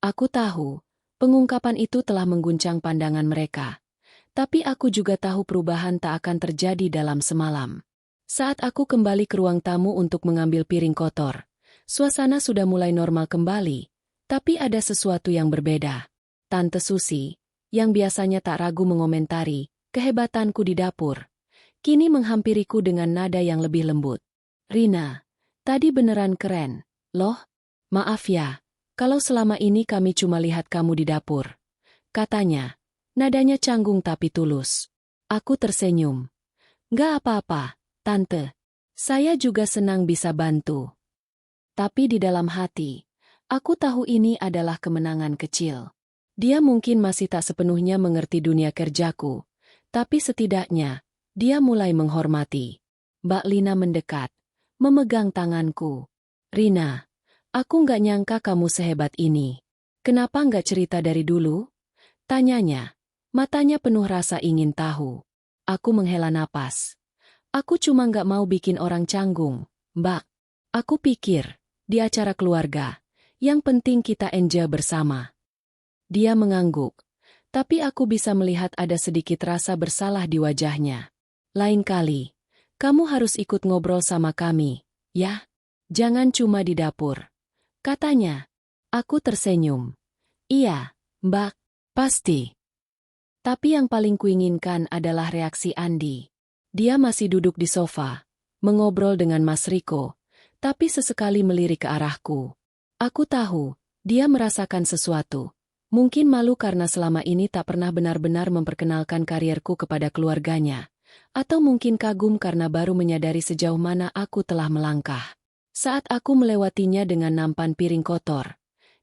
Aku tahu, pengungkapan itu telah mengguncang pandangan mereka. Tapi aku juga tahu perubahan tak akan terjadi dalam semalam. Saat aku kembali ke ruang tamu untuk mengambil piring kotor, suasana sudah mulai normal kembali, tapi ada sesuatu yang berbeda. Tante Susi, yang biasanya tak ragu mengomentari kehebatanku di dapur, kini menghampiriku dengan nada yang lebih lembut. Rina, tadi beneran keren, loh. Maaf ya, kalau selama ini kami cuma lihat kamu di dapur. Katanya, nadanya canggung tapi tulus. Aku tersenyum. Nggak apa-apa, Tante. Saya juga senang bisa bantu. Tapi di dalam hati, Aku tahu ini adalah kemenangan kecil. Dia mungkin masih tak sepenuhnya mengerti dunia kerjaku, tapi setidaknya, dia mulai menghormati. Mbak Lina mendekat, memegang tanganku. Rina, aku nggak nyangka kamu sehebat ini. Kenapa nggak cerita dari dulu? Tanyanya. Matanya penuh rasa ingin tahu. Aku menghela napas. Aku cuma nggak mau bikin orang canggung, Mbak. Aku pikir, di acara keluarga, yang penting kita enjoy bersama. Dia mengangguk, tapi aku bisa melihat ada sedikit rasa bersalah di wajahnya. Lain kali, kamu harus ikut ngobrol sama kami, ya? Jangan cuma di dapur. Katanya. Aku tersenyum. Iya, Mbak, pasti. Tapi yang paling kuinginkan adalah reaksi Andi. Dia masih duduk di sofa, mengobrol dengan Mas Riko, tapi sesekali melirik ke arahku. Aku tahu, dia merasakan sesuatu. Mungkin malu karena selama ini tak pernah benar-benar memperkenalkan karierku kepada keluarganya. Atau mungkin kagum karena baru menyadari sejauh mana aku telah melangkah. Saat aku melewatinya dengan nampan piring kotor,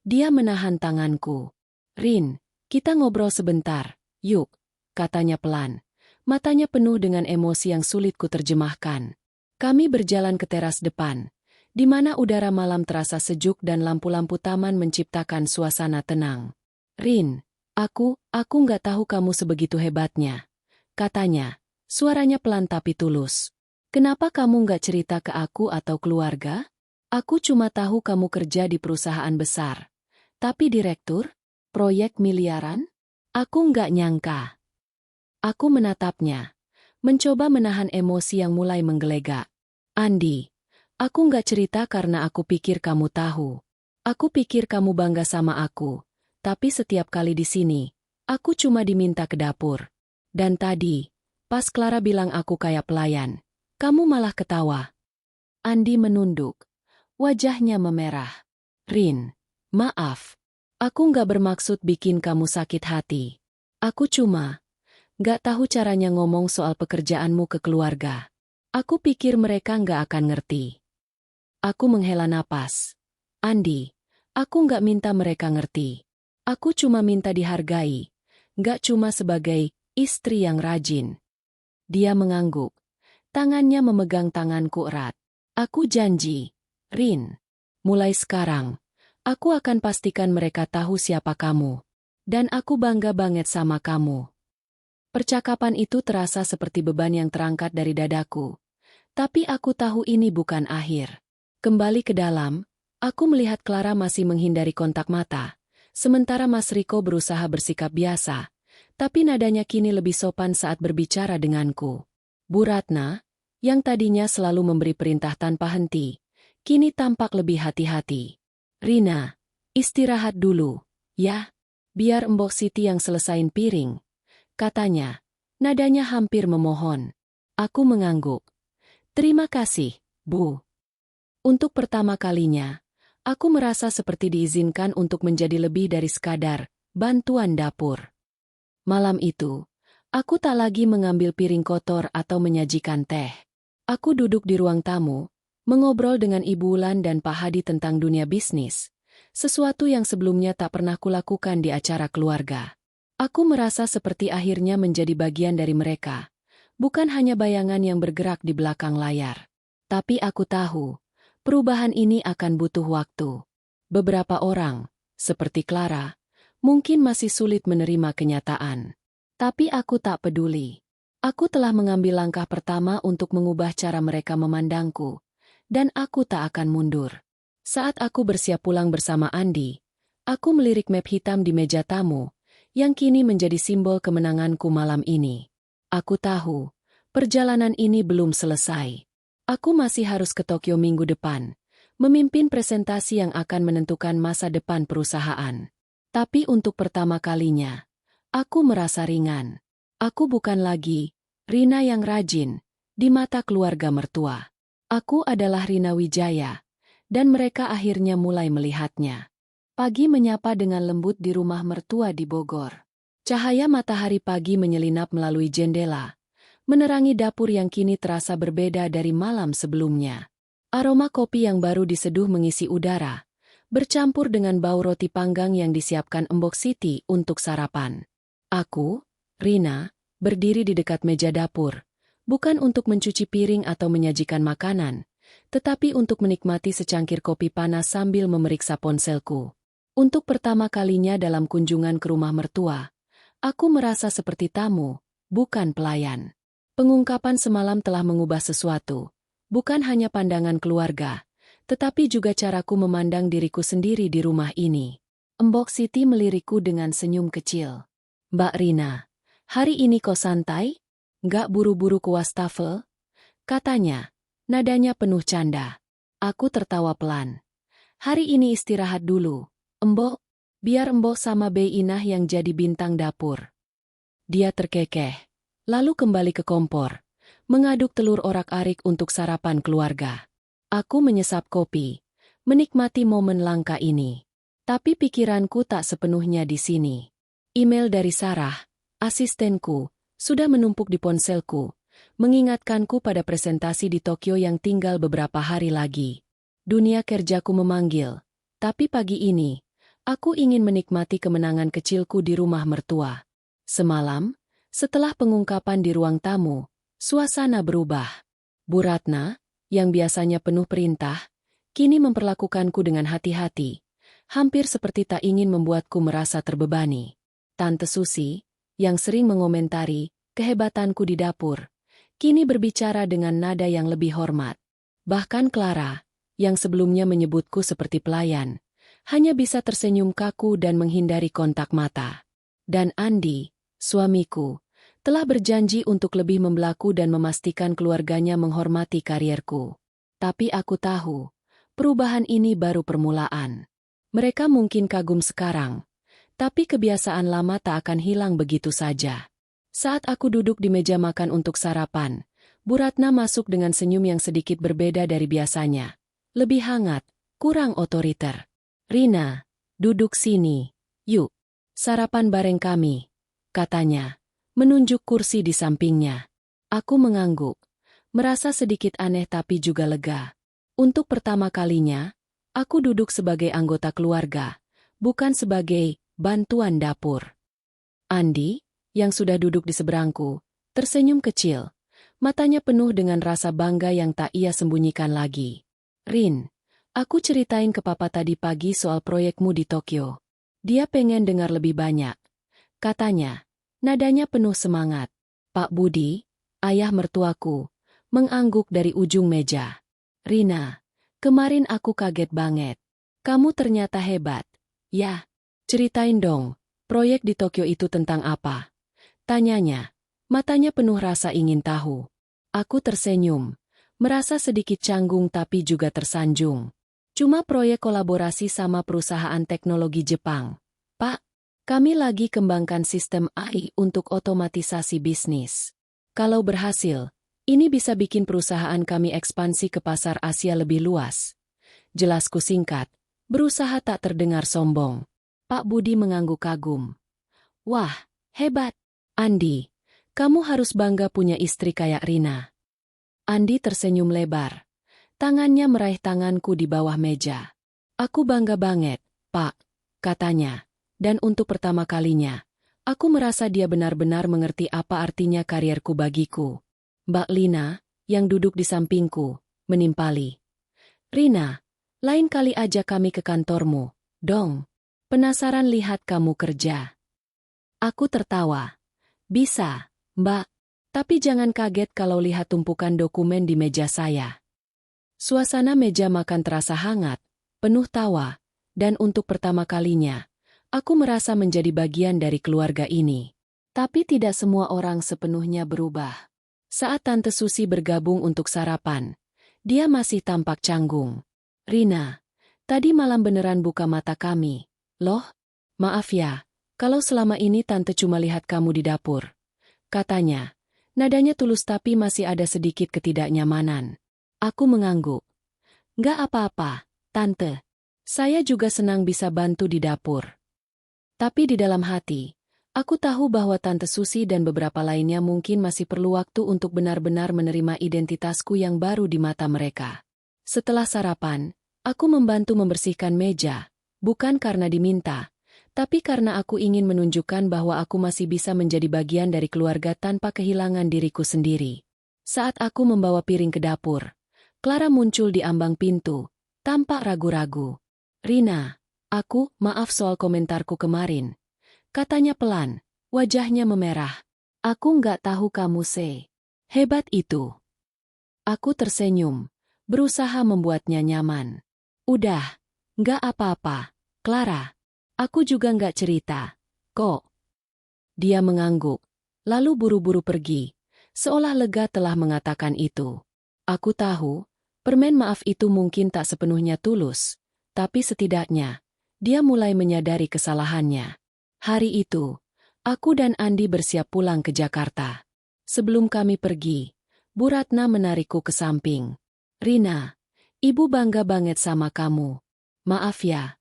dia menahan tanganku. Rin, kita ngobrol sebentar, yuk, katanya pelan. Matanya penuh dengan emosi yang sulit kuterjemahkan. Kami berjalan ke teras depan, di mana udara malam terasa sejuk dan lampu-lampu taman menciptakan suasana tenang. Rin, aku nggak tahu kamu sebegitu hebatnya. Katanya, suaranya pelan tapi tulus. Kenapa kamu nggak cerita ke aku atau keluarga? Aku cuma tahu kamu kerja di perusahaan besar. Tapi direktur? Proyek miliaran? Aku nggak nyangka. Aku menatapnya, mencoba menahan emosi yang mulai menggelegak. Andi, aku nggak cerita karena aku pikir kamu tahu. Aku pikir kamu bangga sama aku. Tapi setiap kali di sini, aku cuma diminta ke dapur. Dan tadi, pas Clara bilang aku kayak pelayan, kamu malah ketawa. Andi menunduk. Wajahnya memerah. Rin, maaf. Aku nggak bermaksud bikin kamu sakit hati. Aku cuma nggak tahu caranya ngomong soal pekerjaanmu ke keluarga. Aku pikir mereka nggak akan ngerti. Aku menghela napas. Andi, aku nggak minta mereka ngerti. Aku cuma minta dihargai. Nggak cuma sebagai istri yang rajin. Dia mengangguk. Tangannya memegang tanganku erat. Aku janji, Rin, mulai sekarang, aku akan pastikan mereka tahu siapa kamu. Dan aku bangga banget sama kamu. Percakapan itu terasa seperti beban yang terangkat dari dadaku. Tapi aku tahu ini bukan akhir. Kembali ke dalam, aku melihat Clara masih menghindari kontak mata, sementara Mas Riko berusaha bersikap biasa, tapi nadanya kini lebih sopan saat berbicara denganku. Bu Ratna, yang tadinya selalu memberi perintah tanpa henti, kini tampak lebih hati-hati. Rina, istirahat dulu, ya? Biar Mbok Siti yang selesain piring. Katanya, nadanya hampir memohon. Aku mengangguk. Terima kasih, Bu. Untuk pertama kalinya, aku merasa seperti diizinkan untuk menjadi lebih dari sekadar bantuan dapur. Malam itu, aku tak lagi mengambil piring kotor atau menyajikan teh. Aku duduk di ruang tamu, mengobrol dengan Ibu Wulan dan Pak Hadi tentang dunia bisnis, sesuatu yang sebelumnya tak pernah kulakukan di acara keluarga. Aku merasa seperti akhirnya menjadi bagian dari mereka, bukan hanya bayangan yang bergerak di belakang layar. Tapi aku tahu, perubahan ini akan butuh waktu. Beberapa orang, seperti Clara, mungkin masih sulit menerima kenyataan. Tapi aku tak peduli. Aku telah mengambil langkah pertama untuk mengubah cara mereka memandangku, dan aku tak akan mundur. Saat aku bersiap pulang bersama Andi, aku melirik map hitam di meja tamu, yang kini menjadi simbol kemenanganku malam ini. Aku tahu, perjalanan ini belum selesai. Aku masih harus ke Tokyo minggu depan, memimpin presentasi yang akan menentukan masa depan perusahaan. Tapi untuk pertama kalinya, aku merasa ringan. Aku bukan lagi Rina yang rajin di mata keluarga mertua. Aku adalah Rina Wijaya, dan mereka akhirnya mulai melihatnya. Pagi menyapa dengan lembut di rumah mertua di Bogor. Cahaya matahari pagi menyelinap melalui jendela, menerangi dapur yang kini terasa berbeda dari malam sebelumnya. Aroma kopi yang baru diseduh mengisi udara, bercampur dengan bau roti panggang yang disiapkan Mbok Siti untuk sarapan. Aku, Rina, berdiri di dekat meja dapur, bukan untuk mencuci piring atau menyajikan makanan, tetapi untuk menikmati secangkir kopi panas sambil memeriksa ponselku. Untuk pertama kalinya dalam kunjungan ke rumah mertua, aku merasa seperti tamu, bukan pelayan. Pengungkapan semalam telah mengubah sesuatu, bukan hanya pandangan keluarga, tetapi juga caraku memandang diriku sendiri di rumah ini. Mbok Siti melirikku dengan senyum kecil. Mbak Rina, hari ini kok santai? Nggak buru-buru ke wastafel? Katanya, nadanya penuh canda. Aku tertawa pelan. Hari ini istirahat dulu, Mbok. Biar Mbok sama Bey Inah yang jadi bintang dapur. Dia terkekeh, lalu kembali ke kompor, mengaduk telur orak-arik untuk sarapan keluarga. Aku menyesap kopi, menikmati momen langka ini. Tapi pikiranku tak sepenuhnya di sini. Email dari Sarah, asistenku, sudah menumpuk di ponselku, mengingatkanku pada presentasi di Tokyo yang tinggal beberapa hari lagi. Dunia kerjaku memanggil, tapi pagi ini, aku ingin menikmati kemenangan kecilku di rumah mertua. Semalam, setelah pengungkapan di ruang tamu, suasana berubah. Bu Ratna, yang biasanya penuh perintah, kini memperlakukanku dengan hati-hati, hampir seperti tak ingin membuatku merasa terbebani. Tante Susi, yang sering mengomentari kehebatanku di dapur, kini berbicara dengan nada yang lebih hormat. Bahkan Clara, yang sebelumnya menyebutku seperti pelayan, hanya bisa tersenyum kaku dan menghindari kontak mata. Dan Andi, suamiku, telah berjanji untuk lebih membelaku dan memastikan keluarganya menghormati karierku. Tapi aku tahu, perubahan ini baru permulaan. Mereka mungkin kagum sekarang, tapi kebiasaan lama tak akan hilang begitu saja. Saat aku duduk di meja makan untuk sarapan, Bu Ratna masuk dengan senyum yang sedikit berbeda dari biasanya. Lebih hangat, kurang otoriter. Rina, duduk sini, yuk. Sarapan bareng kami, katanya, menunjuk kursi di sampingnya. Aku mengangguk, merasa sedikit aneh tapi juga lega. Untuk pertama kalinya, aku duduk sebagai anggota keluarga, bukan sebagai bantuan dapur. Andi, yang sudah duduk di seberangku, tersenyum kecil, matanya penuh dengan rasa bangga yang tak ia sembunyikan lagi. Rin, aku ceritain ke papa tadi pagi soal proyekmu di Tokyo. Dia pengen dengar lebih banyak. Katanya, nadanya penuh semangat. Pak Budi, ayah mertuaku, mengangguk dari ujung meja. Rina, kemarin aku kaget banget. Kamu ternyata hebat. Ya, ceritain dong, proyek di Tokyo itu tentang apa? Tanyanya, matanya penuh rasa ingin tahu. Aku tersenyum, merasa sedikit canggung tapi juga tersanjung. Cuma proyek kolaborasi sama perusahaan teknologi Jepang. Pak, kami lagi kembangkan sistem AI untuk otomatisasi bisnis. Kalau berhasil, ini bisa bikin perusahaan kami ekspansi ke pasar Asia lebih luas. Jelasku singkat, berusaha tak terdengar sombong. Pak Budi mengangguk kagum. Wah, hebat. Andi, kamu harus bangga punya istri kayak Rina. Andi tersenyum lebar. Tangannya meraih tanganku di bawah meja. Aku bangga banget, Pak, katanya. Dan untuk pertama kalinya, aku merasa dia benar-benar mengerti apa artinya karierku bagiku. Mbak Lina, yang duduk di sampingku, menimpali. Rina, lain kali aja kami ke kantormu, dong. Penasaran lihat kamu kerja. Aku tertawa. Bisa, Mbak. Tapi jangan kaget kalau lihat tumpukan dokumen di meja saya. Suasana meja makan terasa hangat, penuh tawa, dan untuk pertama kalinya, aku merasa menjadi bagian dari keluarga ini. Tapi tidak semua orang sepenuhnya berubah. Saat Tante Susi bergabung untuk sarapan, dia masih tampak canggung. Rina, tadi malam beneran buka mata kami. Loh, maaf ya, kalau selama ini Tante cuma lihat kamu di dapur. Katanya, nadanya tulus tapi masih ada sedikit ketidaknyamanan. Aku mengangguk. Nggak apa-apa, Tante. Saya juga senang bisa bantu di dapur. Tapi di dalam hati, aku tahu bahwa Tante Susi dan beberapa lainnya mungkin masih perlu waktu untuk benar-benar menerima identitasku yang baru di mata mereka. Setelah sarapan, Aku membantu membersihkan meja, bukan karena diminta, tapi karena aku ingin menunjukkan bahwa aku masih bisa menjadi bagian dari keluarga tanpa kehilangan diriku sendiri. Saat aku membawa piring ke dapur, Clara muncul di ambang pintu, tampak ragu-ragu. "Rina, maaf soal komentarku kemarin," katanya pelan, wajahnya memerah. "Aku nggak tahu kamu hebat itu." Aku tersenyum, berusaha membuatnya nyaman. "Udah, nggak apa-apa, Clara. Aku juga nggak cerita, kok." Dia mengangguk, lalu buru-buru pergi, seolah lega telah mengatakan itu. Aku tahu, permen maaf itu mungkin tak sepenuhnya tulus, tapi setidaknya, dia mulai menyadari kesalahannya. Hari itu, aku dan Andi bersiap pulang ke Jakarta. Sebelum kami pergi, Bu Ratna menarikku ke samping. "Rina, Ibu bangga banget sama kamu. Maaf ya,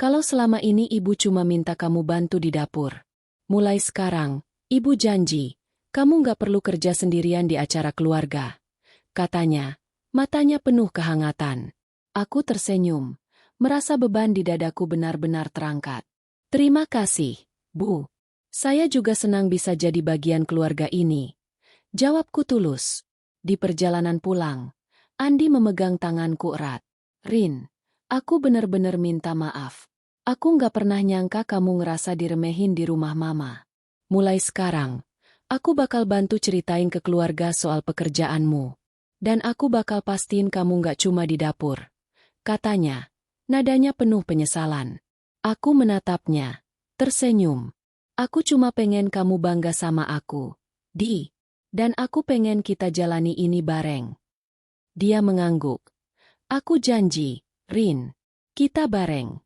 kalau selama ini Ibu cuma minta kamu bantu di dapur. Mulai sekarang, Ibu janji, kamu nggak perlu kerja sendirian di acara keluarga," katanya, matanya penuh kehangatan. Aku tersenyum, merasa beban di dadaku benar-benar terangkat. "Terima kasih, Bu. Saya juga senang bisa jadi bagian keluarga ini," jawabku tulus. Di perjalanan pulang, Andi memegang tanganku erat. "Rin, aku benar-benar minta maaf. Aku nggak pernah nyangka kamu ngerasa diremehin di rumah Mama. Mulai sekarang, aku bakal bantu ceritain ke keluarga soal pekerjaanmu. Dan aku bakal pastiin kamu nggak cuma di dapur," katanya, nadanya penuh penyesalan. Aku menatapnya, tersenyum. "Aku cuma pengen kamu bangga sama aku, Di. Dan aku pengen kita jalani ini bareng." Dia mengangguk. "Aku janji, Rin. Kita bareng."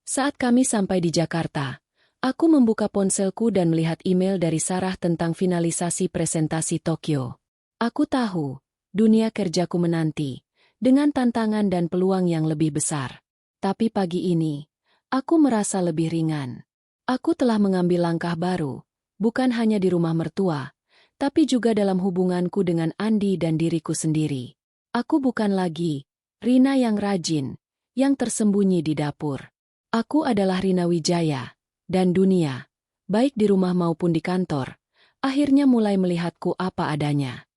Saat kami sampai di Jakarta, aku membuka ponselku dan melihat email dari Sarah tentang finalisasi presentasi Tokyo. Aku tahu, dunia kerjaku menanti, dengan tantangan dan peluang yang lebih besar. Tapi pagi ini, aku merasa lebih ringan. Aku telah mengambil langkah baru, bukan hanya di rumah mertua, tapi juga dalam hubunganku dengan Andi dan diriku sendiri. Aku bukan lagi Rina yang rajin, yang tersembunyi di dapur. Aku adalah Rina Wijaya, dan dunia, baik di rumah maupun di kantor, akhirnya mulai melihatku apa adanya.